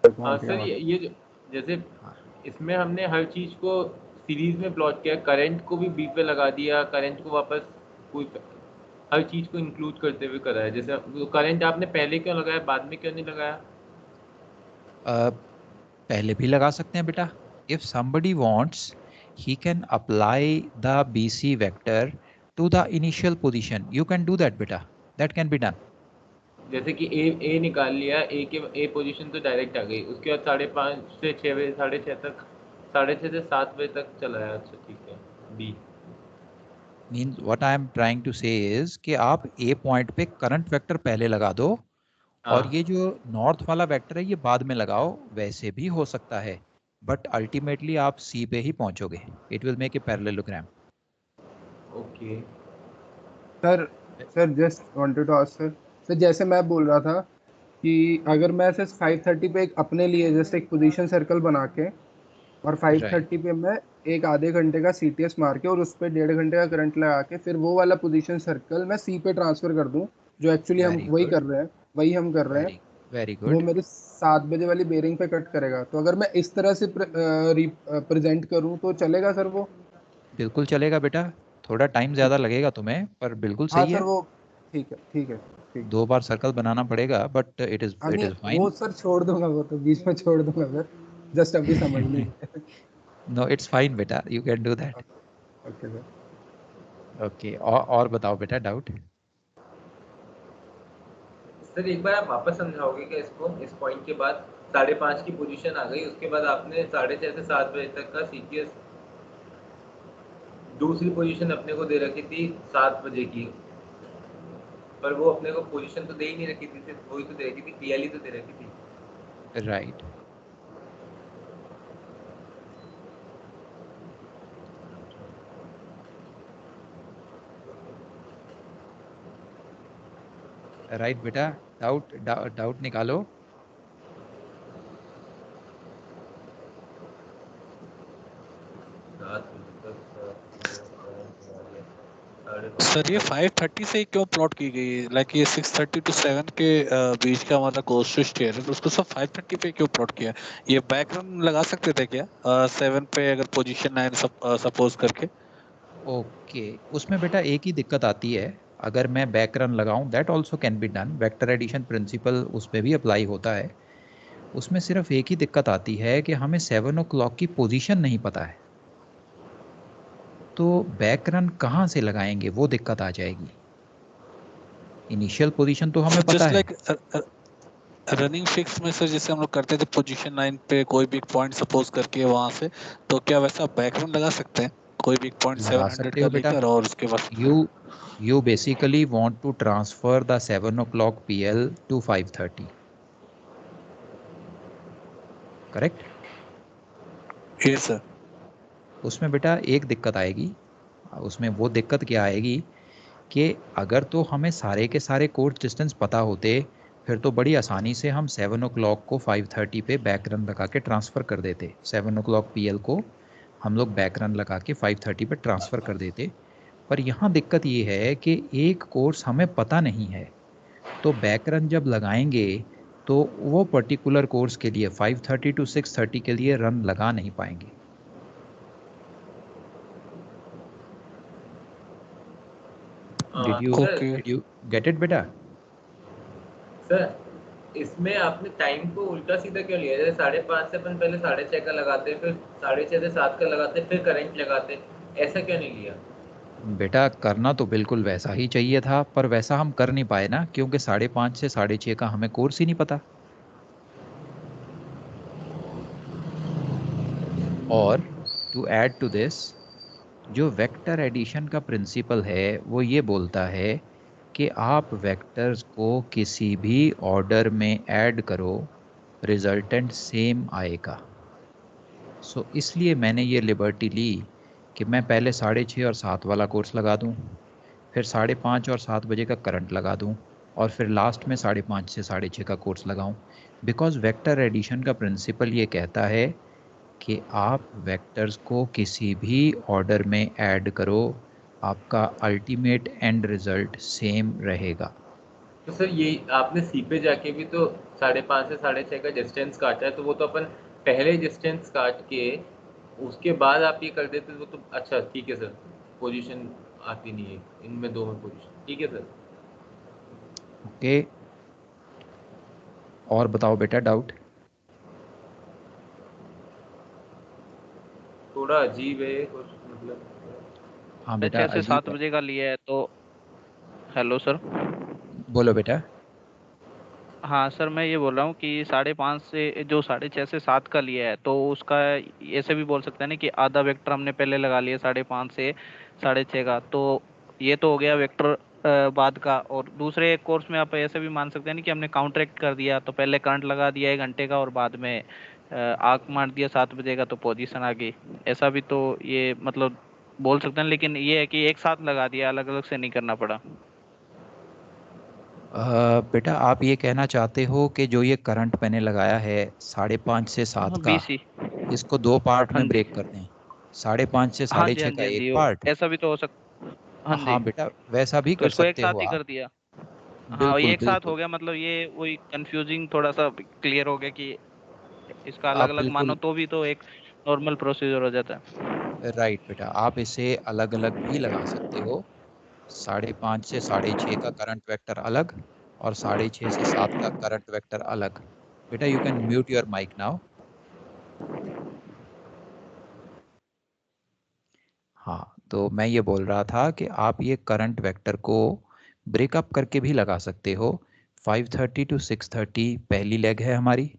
सर ये जैसे इसमें हमने हर चीज को सीरीज में प्लॉट किया, करंट को भी बी पे लगा दिया, करंट को वापस कोई हर चीज को इंक्लूड करते हुए करा है। जैसे करंट आपने पहले क्यों लगाया, बाद में क्यों नहीं लगाया? पहले भी लगा सकते हैं बेटा। If somebody wants he can apply the BC vector to the initial position, you can do that बेटा, that can be done। जैसे कि ए निकाल लिया, ए पोजीशन तो डायरेक्ट आ गई, उसके बाद 5:30 से 6 बजे, 6:30 तक, 6:30 से 7 बजे तक चला है। अच्छा ठीक है। B means what I am trying to say is कि आप ए पॉइंट पे करंट वेक्टर पहले लगा दो और हाँ ये जो नॉर्थ वाला वेक्टर है ये बाद में लगाओ, वैसे भी हो सकता है, बट अल्टीमेटली आप सी पे ही पहुंचोगे। It will make a parallelogram. Okay. Sir sir just wanted to ask sir, sir जैसे मैं बोल रहा था कि अगर मैं सिर्फ 5:30 पे एक अपने लिए जस्ट एक पोजीशन सर्कल बना के और 5:30 पे मैं एक आधे घंटे का सीटीएस मार के और उस पर 1.5 घंटे का करंट लगा के फिर वो वाला पोजीशन सर्कल मैं सी पे ट्रांसफर कर दूं, जो एक्चुअली हम वेरी वही गुड, कर रहे हैं, वही हम कर रहे हैं, वेरी वेरी वो गुड। मेरे 7 बजे वाली बेरिंग पे कट करेगा। तो अगर मैं इस तरह से प्रेजेंट करूं तो चलेगा सर वो? बिल्कुल चलेगा बेटा, थोड़ा टाइम ठीक ज़्यादा है। लगेगा तुम्हें पर बिल्कुल हाँ सही सर है। वो ठीक है, ठीक है, ठीक। 2 बार सर्कल बनाना पड़ेगा बट इट हाँ इज नहीं फाइन। वो सर छोड़ दूंगा, वो तो बीच में छोड़ दूंगा सर, जस्ट अभी समझने के। नो इट्स फाइन बेटा, you can do that. Okay sir. Okay, और बताओ बेटा डाउट। सर एक बार आप वापस समझाओगे क्या इसको? इस पॉइंट के बाद 5:30 की पोजीशन आ गई, उसके बाद आपने 6:30 से 7 बजे तक का सीटीएस, दूसरी पोजीशन अपने को दे रखी थी 7 बजे की, पर वो अपने को पोजीशन तो दे ही नहीं रखी थी, सिर्फ वही तो दे रखी थी, पीएलई तो दे रखी थी। राइट। राइट बेटा, डाउट निकालो। सर ये 5:30 से क्यों प्लॉट की गई है? लाइक ये 6:30 टू 7 के बीच का हमारा कोर्स स्टेयर है, तो उसको सब 5:30 पे क्यों प्लॉट किया? ये बैकग्राउंड लगा सकते थे क्या 7 पे अगर पोजीशन 9 सपोज करके? ओके, उसमें बेटा एक ही दिक्कत आती है, अगर मैं बैक रन लगाऊं that also can be done, vector addition principle उस पर भी अप्लाई होता है। उसमें सिर्फ एक ही दिक्कत आती है कि हमें 7 o'clock की पोजीशन नहीं पता है, तो बैक रन कहाँ से लगाएंगे वो दिक्कत आ जाएगी। इनिशियल पोजीशन तो हमें पता जस्ट है। लाइक रनिंग फिक्स में सर जैसे हम लोग करते थे पोजीशन 9 पे कोई भी पॉइंट सपोज करके वहां से, तो क्या वैसा बैकग्राउंड लगा सकते हैं कोई भी पॉइंट लगा 700 सकते का हो बेटा। लेकर और उसके बाद? You basically want to transfer the 7 o'clock PL to 5:30, correct? Yes sir. उसमें बेटा एक दिक्कत आएगी, उसमें वो दिक्कत क्या आएगी कि अगर तो हमें सारे के सारे कोर्स डिस्टेंस पता होते फिर तो बड़ी आसानी से हम 7 o'clock को 5:30 पे बैक रन लगा के ट्रांसफ़र कर देते। 7 o'clock PL को हम लोग बैक रन लगा के 5:30 पे ट्रांसफ़र कर देते। पर यहाँ दिक्कत ये है कि एक कोर्स हमें पता नहीं है, तो बैक रन जब लगाएंगे तो वो पर्टिकुलर कोर्स के लिए 5:30 to 6:30 के लिए रन लगा नहीं पाएंगे। Did you get it बेटा? सर इसमें आपने टाइम को उल्टा सीधा क्यों लिया? जैसे 5:30 से अपन पहले 6:30 का लगाते, फिर 6:30 से 7 का लगाते, फिर करंट लगाते, ऐसा क्यों नहीं लिया? बेटा करना तो बिल्कुल वैसा ही चाहिए था, पर वैसा हम कर नहीं पाए ना, क्योंकि 5:30 से 6:30 का हमें कोर्स ही नहीं पता। और टू ऐड टू दिस, जो वेक्टर एडिशन का प्रिंसिपल है वो ये बोलता है कि आप वेक्टर्स को किसी भी ऑर्डर में ऐड करो, रिजल्टेंट सेम आएगा। सो इसलिए मैंने ये लिबर्टी ली कि मैं पहले 6:30 और 7 वाला कोर्स लगा दूं, फिर 5:30 और 7 बजे का करंट लगा दूं, और फिर लास्ट में 5:30 से 6:30 का कोर्स लगाऊं। बिकॉज वेक्टर एडिशन का प्रिंसिपल ये कहता है कि आप वेक्टर्स को किसी भी ऑर्डर में ऐड करो, आपका अल्टीमेट एंड रिजल्ट सेम रहेगा। तो सर ये आपने सी पे जाके भी तो 5:30 से 6:30 का डिस्टेंस काटा है, तो वो तो अपन पहले डिस्टेंस काट के उसके बाद आप ये कर देते तो अच्छा ठीक है सर, पोजीशन आती नहीं है इनमें दो में पोजीशन। ठीक है सर। ओके, और बताओ बेटा डाउट। थोड़ा अजीब है कुछ, मतलब हाँ बेटा 6 से अजीब 7 है। बजे का लिया है तो। Hello sir. बोलो बेटा। हाँ सर, मैं ये बोल रहा हूँ कि 5:30 से जो 6:30 से 7 का लिया है तो उसका ऐसे भी बोल सकते हैं ना कि आधा वेक्टर हमने पहले लगा लिया 5:30 से 6:30 का, तो ये तो हो गया वेक्टर बाद का। और दूसरे कोर्स में आप ऐसे भी मान सकते हैं ना कि हमने काउंटरैक्ट कर दिया, तो पहले करंट लगा दिया 1 घंटे का और बाद में आग मार दिया 7 बजे का, तो पोजीशन आ गई। ऐसा भी तो ये मतलब बोल सकते हैं, लेकिन ये है कि एक साथ लगा दिया, अलग अलग से नहीं करना पड़ा। बेटा आप ये कहना चाहते हो कि जो ये करंट मैंने लगाया है 5:30 से 7 हाँ का, BC। इसको दो पार्ट हाँ में जी। ब्रेक कर दें? 5:30 से हाँ साढ़े जी, छः हाँ का जी, हाँ एक जी, पार्ट? ऐसा भी तो हो सकता। हाँ जी। हाँ बेटा वैसा भी तो कर इसको एक सकते साथ हो ही आप। कर दिया। हाँ, ये बिल्कुल एक साथ हो बिल्कुल। गया, मतलब ये वही कंफ्यूजिंग थोड़ा सा क्लियर हो गया कि इसका अलग आप अलग मानो बिल्कुल तो भी तो एक नॉर्मल प्रोसीजर हो जाता है। राइट बेटा, आप इसे अलग अलग भी लगा सकते हो। 5:30 से 6:30 का करंट वेक्टर अलग, और 6:30 से 7 का करंट वेक्टर अलग। बेटा you can mute your mic now. हाँ, तो मैं ये बोल रहा था कि आप ये करंट वेक्टर को ब्रेकअप करके भी लगा सकते हो। 5:30 to 6:30 पहली लेग है हमारी,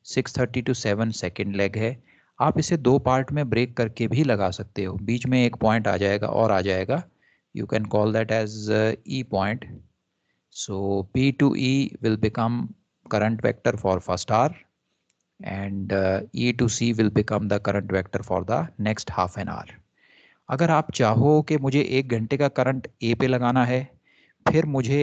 6:30 to 7 सेकेंड लेग है। आप इसे दो पार्ट में ब्रेक करके भी लगा सकते हो। बीच में एक पॉइंट आ जाएगा और आ जाएगा, you can call that as E point. So P to E will become current vector for first hour, and E to C will become the current vector for the next half an hour. अगर आप चाहो कि मुझे 1 घंटे का current A पे लगाना है, फिर मुझे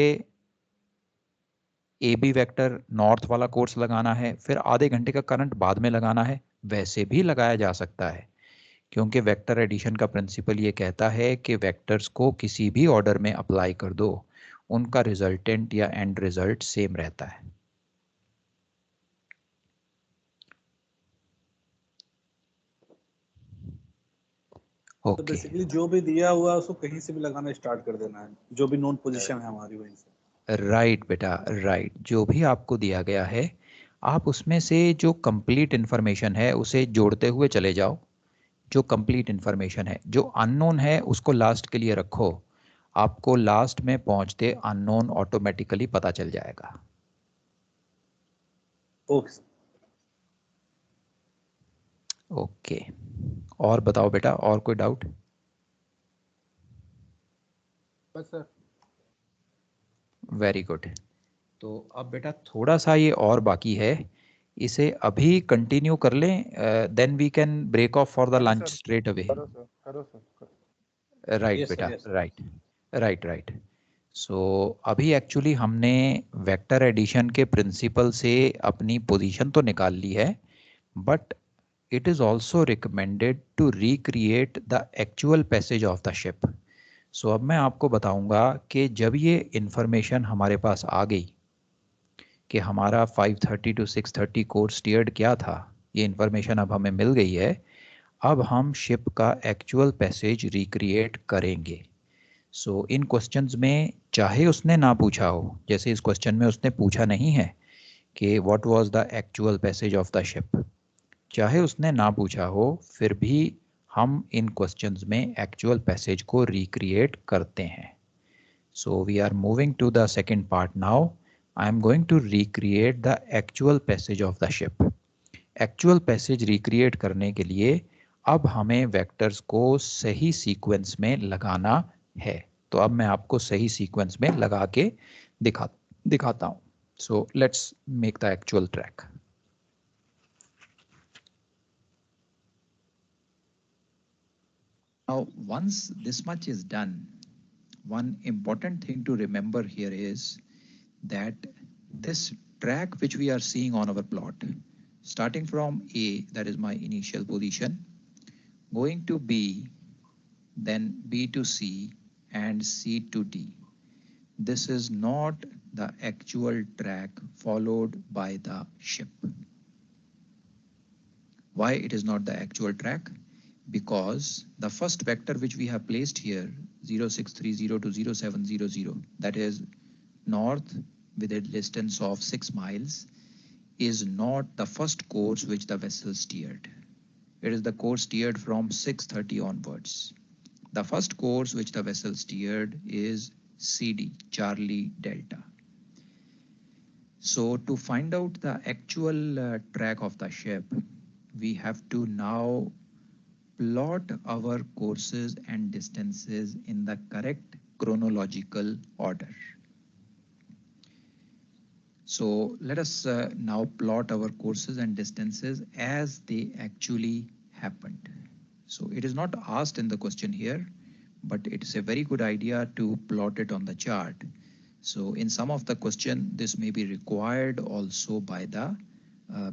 ए बी वेक्टर नॉर्थ वाला कोर्स लगाना है, फिर आधे घंटे का करंट बाद में लगाना है, वैसे भी लगाया जा सकता है। क्योंकि वेक्टर एडिशन का प्रिंसिपल ये कहता है कि वेक्टर्स को किसी भी ऑर्डर में अप्लाई कर दो, उनका रिजल्टेंट या एंड रिजल्ट सेम रहता है। तो ओके बेसिकली जो भी दिया हुआ है उसको कहीं से भी लगाना स्टार्ट कर देना है, जो भी नोन पोजीशन है हमारी वहीं से। राइट बेटा राइट, जो भी आपको दिया गया है आप उसमें से जो कंप्लीट इन्फॉर्मेशन है उसे जोड़ते हुए चले जाओ। जो कंप्लीट इन्फॉर्मेशन है, जो अननोन है उसको लास्ट के लिए रखो। आपको लास्ट में पहुंचते अननोन ऑटोमेटिकली पता चल जाएगा। ओके ओके, और बताओ बेटा, और कोई डाउट? बस सर। Very good. तो अब बेटा थोड़ा सा ये और बाकी है, इसे अभी कंटिन्यू कर लें, then we can break off for the करो लंच सर, स्ट्रेट अवे। करो सर, करो सर, करो। राइट यस सर बेटा yes sir. Right right right. So अभी एक्चुअली हमने वेक्टर एडिशन के प्रिंसिपल से अपनी पोजीशन तो निकाल ली है, but it is also recommended to recreate the actual passage of the ship. So अब मैं आपको बताऊंगा कि जब ये इंफॉर्मेशन हमारे पास आ गई कि हमारा 5:30 to 6:30 कोर्स स्टीयर्ड क्या था, ये इंफॉर्मेशन अब हमें मिल गई है। अब हम शिप का एक्चुअल पैसेज रिक्रिएट करेंगे। सो इन क्वेश्चंस में चाहे उसने ना पूछा हो, जैसे इस क्वेश्चन में उसने पूछा नहीं है कि what was the actual passage of the ship, चाहे उसने ना पूछा हो, फिर भी हम इन क्वेश्चंस में एक्चुअल पैसेज को रिक्रिएट करते हैं। So we are moving to the second part now. I am going to recreate the actual passage of the ship. Actual passage recreate करने के लिए अब हमें वेक्टर्स को सही सीक्वेंस में लगाना है। तो अब मैं आपको सही सीक्वेंस में लगा के दिखाता हूँ। So let's make the actual track. Now, once this much is done, one important thing to remember here is that this track which we are seeing on our plot, starting from A, that is my initial position, going to B, then B to C, and C to D. This is not the actual track followed by the ship. Why it is not the actual track? because the first vector which we have placed here, 0630 to 0700, that is north with a distance of 6 miles, is not the first course which the vessel steered. It is the course steered from 630 onwards. The first course which the vessel steered is CD, Charlie Delta. So to find out the actual track of the ship, we have to now plot our courses and distances in the correct chronological order. So let us now plot our courses and distances as they actually happened. So it is not asked in the question here, but it's a very good idea to plot it on the chart. So in some of the question, this may be required also by the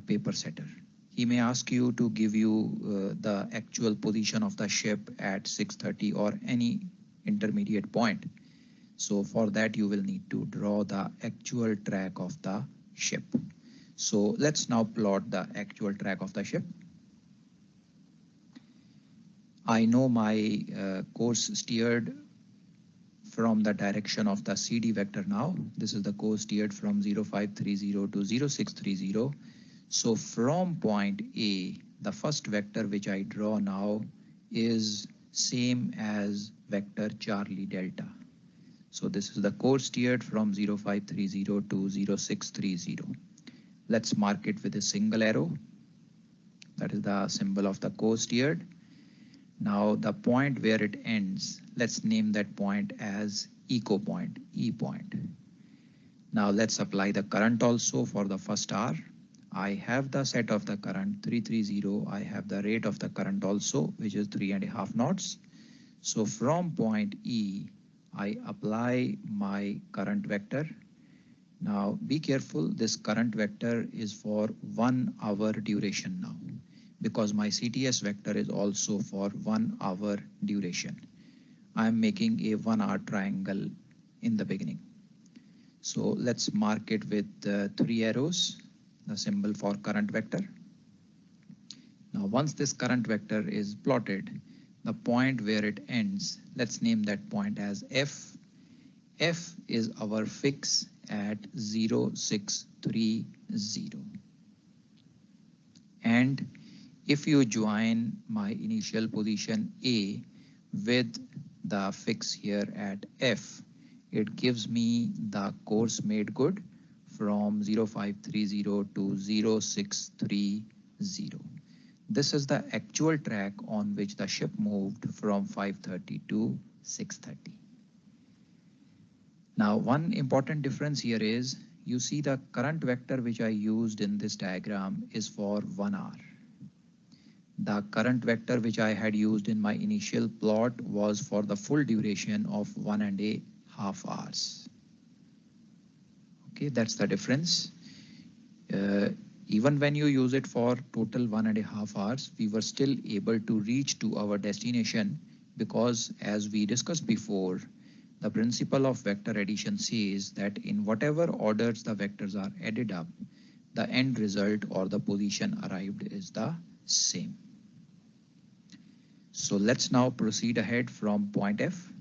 paper setter. He may ask you to give you the actual position of the ship at 630 or any intermediate point. So for that, you will need to draw the actual track of the ship. So let's now plot the actual track of the ship. I know my course steered from the direction of the CD vector now. This is the course steered from 0530 to 0630. So from point A, the first vector which I draw now is same as vector Charlie Delta. So this is the course steered from 0530 to 0630. Let's mark it with a single arrow. That is the symbol of the course steered. Now the point where it ends, let's name that point as eco point, E point. Now let's apply the current also for the first hour. I have the set of the current 330. I have the rate of the current also, which is 3.5 knots. So from point E, I apply my current vector. Now be careful, this current vector is for 1 hour duration now, because my CTS vector is also for 1 hour duration. I am making a 1 hour triangle in the beginning. So let's mark it with 3 arrows, the symbol for current vector. Now once this current vector is plotted, the point where it ends, let's name that point as F. F is our fix at 0630. And if you join my initial position A with the fix here at F, it gives me the course made good from 0530 to 0630. This is the actual track on which the ship moved from 530 to 630. Now, one important difference here is, you see the current vector which I used in this diagram is for 1 hour. The current vector which I had used in my initial plot was for the full duration of 1.5 hours. Okay, that's the difference. Even when you use it for total 1.5 hours, we were still able to reach to our destination, because as we discussed before, the principle of vector addition says that in whatever orders the vectors are added up, the end result or the position arrived is the same. So let's now proceed ahead from point F.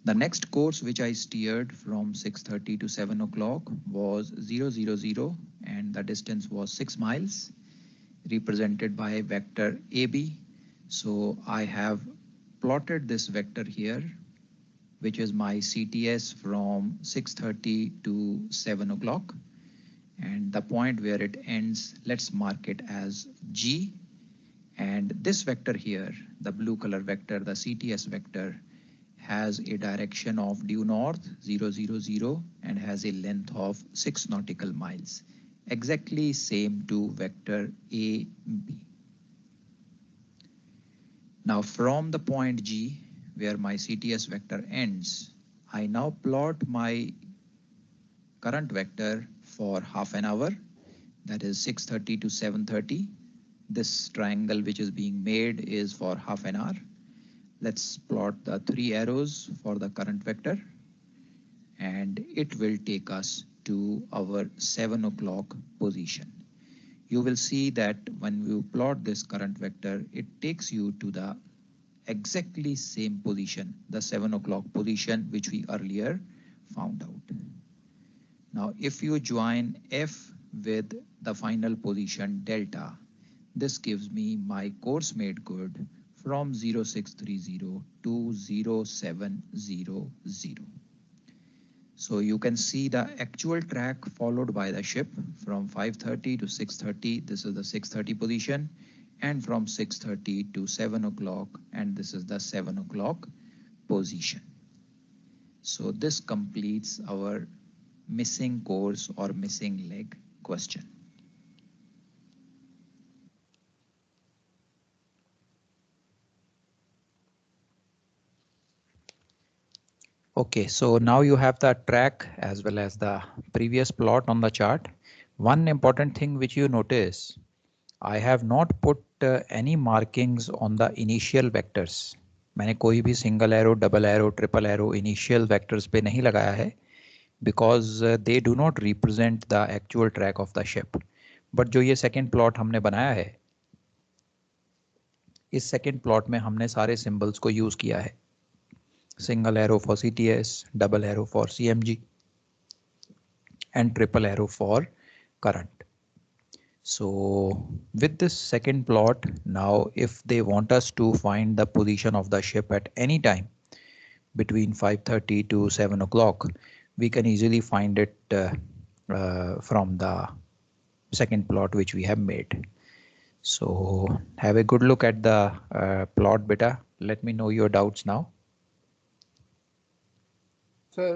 The next course which I steered from 6:30 to 7 o'clock was 000, and the distance was 6 miles, represented by vector AB. So I have plotted this vector here, which is my CTS from 6:30 to 7 o'clock. And the point where it ends, let's mark it as G. And this vector here, the blue color vector, the CTS vector, has a direction of due north 000 and has a length of 6 nautical miles, exactly same to vector AB. Now from the point G, where my CTS vector ends, I now plot my current vector for half an hour, that is 6:30 to 7:30. This triangle which is being made is for half an hour. Let's plot the 3 arrows for the current vector, and it will take us to our 7 o'clock position. you will see that when you plot this current vector, it takes you to the exactly same position, the 7 o'clock position, which we earlier found out. Now, if you join F with the final position delta, this gives me my course made good from 0630 to 0700. So you can see the actual track followed by the ship from 5:30 to 6:30. This is the 6:30 position, and from 6:30 to 7 o'clock, and this is the 7 o'clock position. So this completes our missing course or missing leg question. Okay, so now you have the track as well as the previous plot on the chart. One important thing which you notice, I have not put any markings on the initial vectors. मैंने कोई भी single arrow, double arrow, triple arrow initial vectors पे नहीं लगाया है, because they do not represent the actual track of the ship. But जो ये second plot हमने बनाया है, इस second plot में हमने सारे symbols को use किया है. Single arrow for CTS, double arrow for CMG, and triple arrow for current. So with this second plot, now if they want us to find the position of the ship at any time between 5:30 to 7 o'clock, we can easily find it from the second plot which we have made. So have a good look at the plot, beta. Let me know your doubts now. Sir,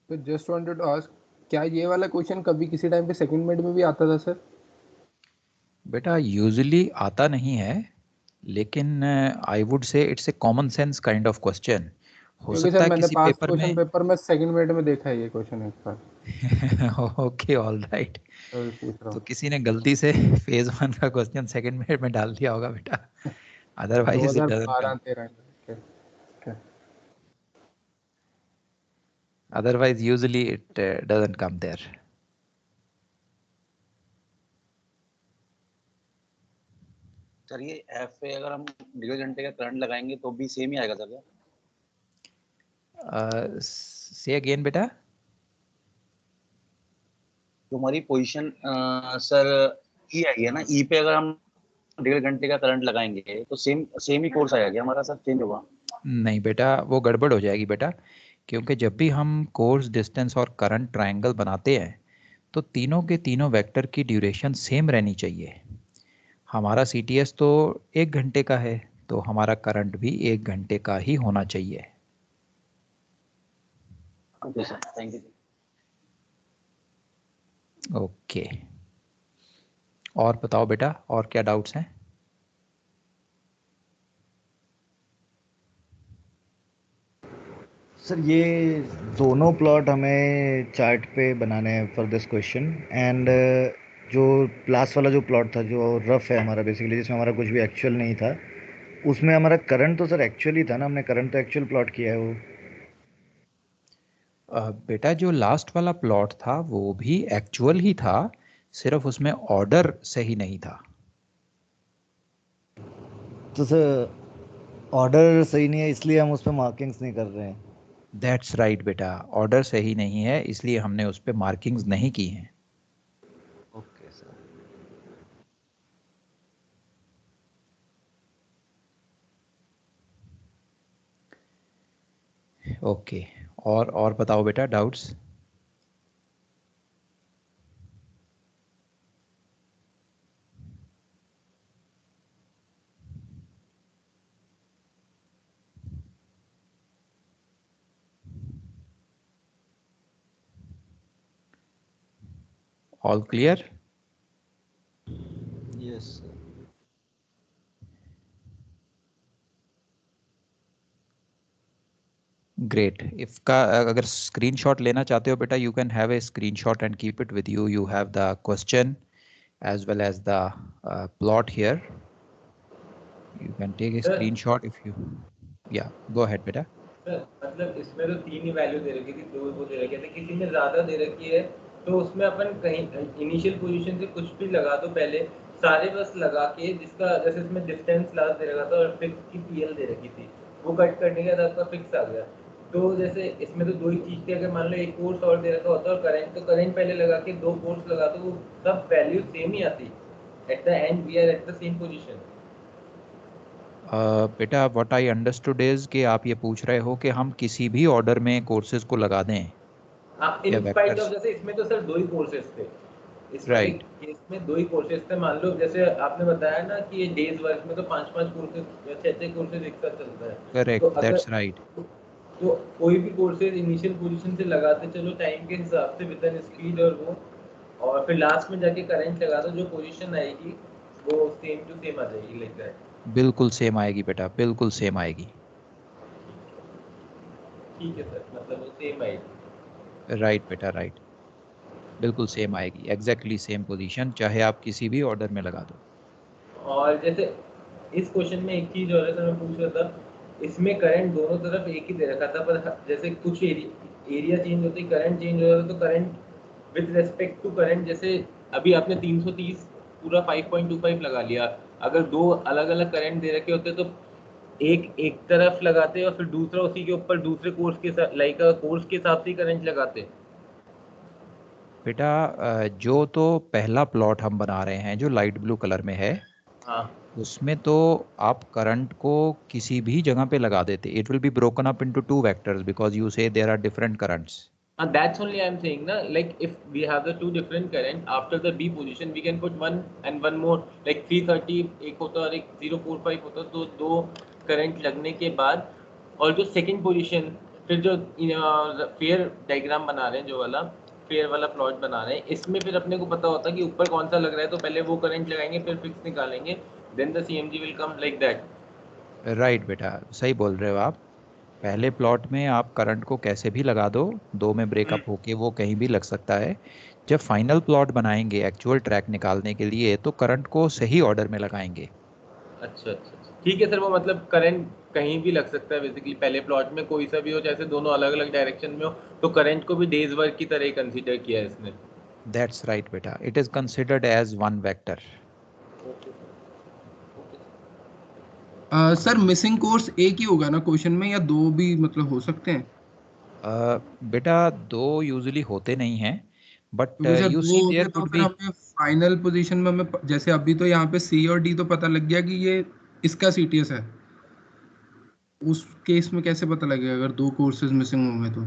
तो just wanted to ask, क्या ये वाला question कभी किसी time पे second mid में भी आता था सर? बेटा यूजुअली आता नहीं है, लेकिन I would say it's a common sense kind of question. हो सकता है किसी पेपर में सेकंड मिड में देखा है ये क्वेश्चन एक बार. Okay, all right. तो किसी ने गलती से फेज 1 का क्वेश्चन सेकंड मिड में डाल दिया होगा बेटा. Otherwise it doesn't. Otherwise, usually it doesn't come there. Sir ये एफ पे अगर हम 1.5 घंटे का करंट लगाएंगे तो भी सेम ही आएगा सर क्या? Say again, बेटा. तो हमारी पोजीशन सर ई आई है ना, ई पे अगर हम 1.5 घंटे का करंट लगाएंगे तो सेम ही कोर्स आएगा क्या हमारा सर, चेंज होगा? नहीं बेटा, वो गड़बड़ हो जाएगी बेटा, क्योंकि जब भी हम कोर्स, डिस्टेंस और करंट ट्रायंगल बनाते हैं तो तीनों के तीनों वेक्टर की ड्यूरेशन सेम रहनी चाहिए. हमारा CTS तो 1 घंटे का है, तो हमारा करंट भी 1 घंटे का ही होना चाहिए. Okay sir, thank you. Okay, और बताओ बेटा, और क्या डाउट्स हैं? सर ये दोनों प्लॉट हमें चार्ट पे बनाने हैं फॉर दिस क्वेश्चन, एंड जो लास्ट वाला जो प्लॉट था जो रफ है हमारा बेसिकली, जिसमें हमारा कुछ भी एक्चुअल नहीं था, उसमें हमारा करंट तो सर एक्चुअल ही था ना, हमने करंट तो एक्चुअल प्लॉट किया है वो. बेटा जो लास्ट वाला प्लॉट था वो भी एक्चुअल ही था, सिर्फ उसमें ऑर्डर सही नहीं था. तो सर ऑर्डर सही नहीं है इसलिए हम उस पर मार्किंग्स नहीं कर रहे हैं. दैट्स राइट बेटा, ऑर्डर सही नहीं है इसलिए हमने उस पर मार्किंग्स नहीं की हैं. Okay sir. ओके, और बताओ बेटा doubts. All clear? Yes sir. Great. If का अगर स्क्रीनशॉट लेना चाहते हो बेटा, you can have a screenshot and keep it with you. You have the question as well as the plot here. You can take a screenshot if you. Yeah, go ahead बेटा. मतलब इसमें तो 3 ही value दे रखी थी, 2 वो दे रखे थे, किसी में ज्यादा दे रखी है तो उसमें अपन कहीं इनिशियल पोजीशन से कुछ भी लगा दो पहले, सारे बस लगा के, जिसका जैसे इसमें डिस्टेंस लास्ट दे रखा था और फिक्स की पीएल दे रखी थी, वो कट करने के बाद आपका फिक्स आ गया। तो जैसे इसमें तो दो ही चीज थी, अगर मान लो एक कोर्स और दे रखा होता और करंट, तो करंट पहले लगा के दो कोर्स लगा दो, वो सब वैल्यू सेम ही आती। At the end we are at the same position. बेटा व्हाट आई अंडरस्टूड इज कि आप ये पूछ रहे हो कि हम किसी भी ऑर्डर में कोर्सेज को लगा दें हाँ, या इन स्पाइट ऑफ, वेक्टर्स, जैसे इसमें तो सर दो ही कोर्सेज थे, इस वाले राइट केस में दो ही कोर्सेज थे। मान लो जैसे आपने बताया ना कि ये डेज वर्क में तो 5-5 कोर्सेज या 6-6 कोर्सेज एक साथ चलता है। करेक्ट, तो अगर दैट्स राइट। तो कोई भी कोर्सेज इनिशियल पोजीशन से लगाते चलो टाइम के हिसाब से विद इन स्पीड और वो, और फिर लास्ट में जाके करंट लगा दो, जो पोजीशन आएगी वो सेम टू सेम आ जाएगी, लाइक दैट। बिल्कुल सेम आएगी बेटा, बिल्कुल सेम आएगी। ठीक है सर, मतलब वो सेम आएगी। राइट बेटा, राइट, बिल्कुल सेम आएगी, एग्जैक्टली सेम पोजीशन, चाहे आप किसी भी ऑर्डर में लगा दो। और जैसे इस क्वेश्चन में एक चीज और है सर, मैं पूछ रहा था, इसमें करंट दोनों तरफ एक ही दे रखा था, पर जैसे कुछ एरिया चेंज होते ही करंट चेंज हो जाता, तो current with respect to current, जैसे अभी आपने 330 पूरा 5.25 लगा लिया, अगर दो अलग अलग करंट दे रखे होते तो एक एक तरफ लगाते और फिर दूसरा उसी के ऊपर दूसरे कोर्स के साथ, लाइक कोर्स के हिसाब से करंट लगाते। बेटा जो तो पहला प्लॉट हम बना रहे हैं जो लाइट ब्लू कलर में है, हाँ, उसमें तो आप करंट को किसी भी जगह पे लगा देते, it will be broken up into two vectors because you say there are different currents. That's only I'm saying na, like if we have the two different current after the B position, we can put one and one more, like 330 एक होता और एक 045 होता, तो दो current लगने के बाद, और जो सेकंड पोजीशन, फिर जो फेयर डायग्राम बना रहे हैं, जो वाला फेयर वाला प्लॉट बना रहे हैं, इसमें फिर अपने को पता होता है कि ऊपर कौन सा लग रहा है, तो पहले वो करंट लगाएंगे फिर फिक्स निकालेंगे, then the CMG will come, like that. Right बेटा, सही बोल रहे हो आप। पहले प्लॉट में आप करंट को कैसे भी लगा दो, दो में ब्रेकअप होके वो कहीं भी लग सकता है। जब फाइनल प्लॉट बनाएंगे एक्चुअल ट्रैक निकालने के लिए तो करंट को सही ऑर्डर में लगाएंगे। अच्छा अच्छा अच्छा, ठीक है सर, वो मतलब करंट कहीं भी लग सकता है बेसिकली, पहले प्लॉट में कोई सा भी हो, जैसे दोनों अलग अलग डायरेक्शन में हो, तो करंट को भी डेज वर्क की तरह ही कंसीडर किया है इसने। दैट्स राइट बेटा, it is considered as one vector. Sir missing course एक ही होगा ना क्वेश्चन में, या दो भी मतलब हो सकते हैं? बेटा दो यूजुअली होते नहीं हैं, बट क्योंकि सर यू दो सी हो देयर गए तो कुड फिर बी। हमें फाइनल पोजीशन में हमें जैसे अभी तो यहाँ पे सी और डी तो पता लग गया कि ये इसका सीटीएस है, उस केस में कैसे पता लगेगा अगर दो कोर्सेज मिसिंग होंगे तो?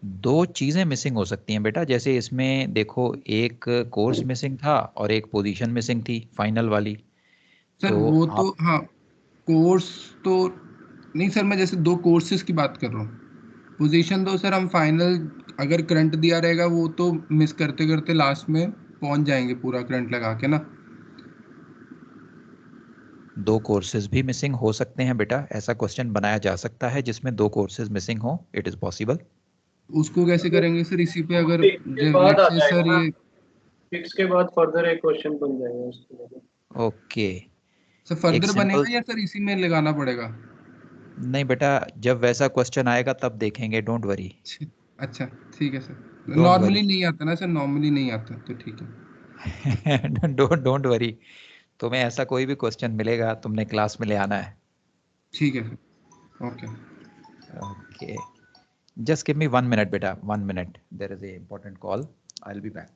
दो चीज़ें मिसिंग हो सकती हैं बेटा, जैसे इसमें देखो एक कोर्स मिसिंग था और एक पोजीशन मिसिंग थी फाइनल वाली। सर तो वो तो आप हाँ, कोर्स तो नहीं सर, मैं जैसे दो कोर्सेज की बात कर रहा हूँ। पोजीशन तो सर हम फाइनल, अगर करंट दिया रहेगा वो तो मिस करते करते लास्ट में पहुंच जाएंगे पूरा करंट लगा के ना। दो कोर्सेज भी मिसिंग हो सकते हैं बेटा, ऐसा क्वेश्चन बनाया जा सकता है जिसमें दो कोर्सेज मिसिंग हो, इट इज़ पॉसिबल। उसको कैसे करेंगे सर इसी पे, अगर फिक्स के बाद लेट आ से जाएगा सर ना, ये। फिक्स के बाद फर्दर एक क्वेश्चन बन जाएगा उसके बाद। ओके, सर एक फर्दर सिंपल, बनेगा या सर इसी में लगाना पड़ेगा? नहीं बेटा जब वैसा क्वेश्चन आएगा तब देखेंगे, डोंट वरी। अच्छा ठीक है सर, डोंट नॉर्मली वरी नहीं आता ना सर, नॉर्मली नहीं आता तो ठीक है। डोंट वरी, तुम्हें ऐसा कोई भी क्वेश्चन मिलेगा तुमने क्लास में ले आना है। ठीक है sir, okay. Okay, just give me 1 minute beta, 1 minute, there is a important call, I'll be back.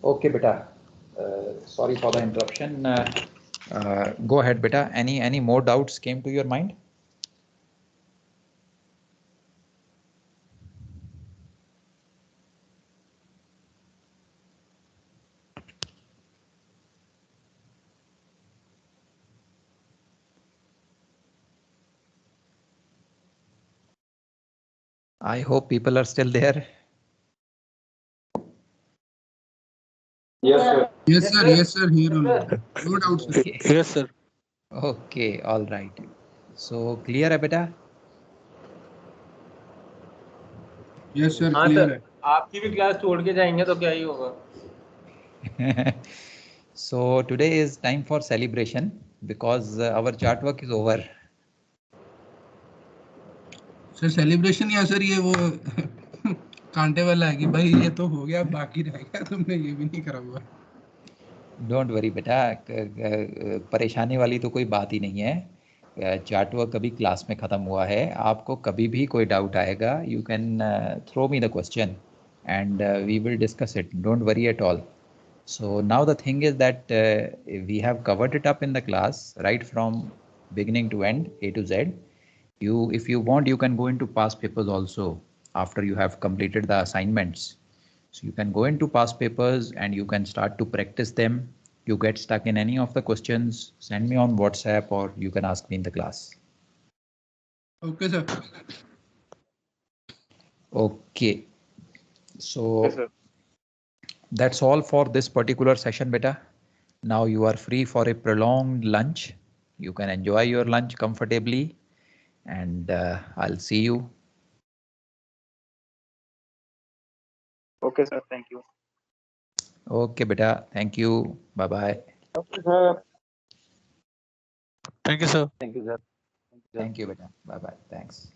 Okay, beta. Sorry for the interruption. Go ahead, beta. Any more doubts came to your mind? I hope people are still there. Yes, sir. Yes, sir. Yes, sir. Here only. No doubt, sir. Okay. Yes, sir. Okay, all right. So clear है बेटा? Yes, sir. हाँ Clear sir, है. आपकी भी class छोड़ के जाएंगे तो क्या ही होगा? So today is time for celebration because our chart work is over. Sir celebration या सर ये वो कांटे वाला है कि भाई ये तो हो गया, बाकी रह गया, तुमने ये भी नहीं करा हुआ. डोंट वरी बेटा, परेशानी वाली तो कोई बात ही नहीं है. चार्ट वर्क कभी क्लास में ख़त्म हुआ है. आपको कभी भी कोई डाउट आएगा, you can throw me the question and we will discuss it. Don't worry at all. So now the thing is that we have covered it up in the class right from beginning to end, A to Z. If you want, you can go into past papers also after you have completed the assignments. So you can go into past papers and you can start to practice them. You get stuck in any of the questions, send me on WhatsApp or you can ask me in the class. Okay, sir. Okay. So Yes, sir. that's all for this particular session, beta. Now you are free for a prolonged lunch. You can enjoy your lunch comfortably and I'll see you. Okay, sir. Thank you. Okay, beta. Thank you. Bye bye. Okay, sir. Thank you, sir. Thank you, sir. Thank you, beta. Bye bye. Thanks.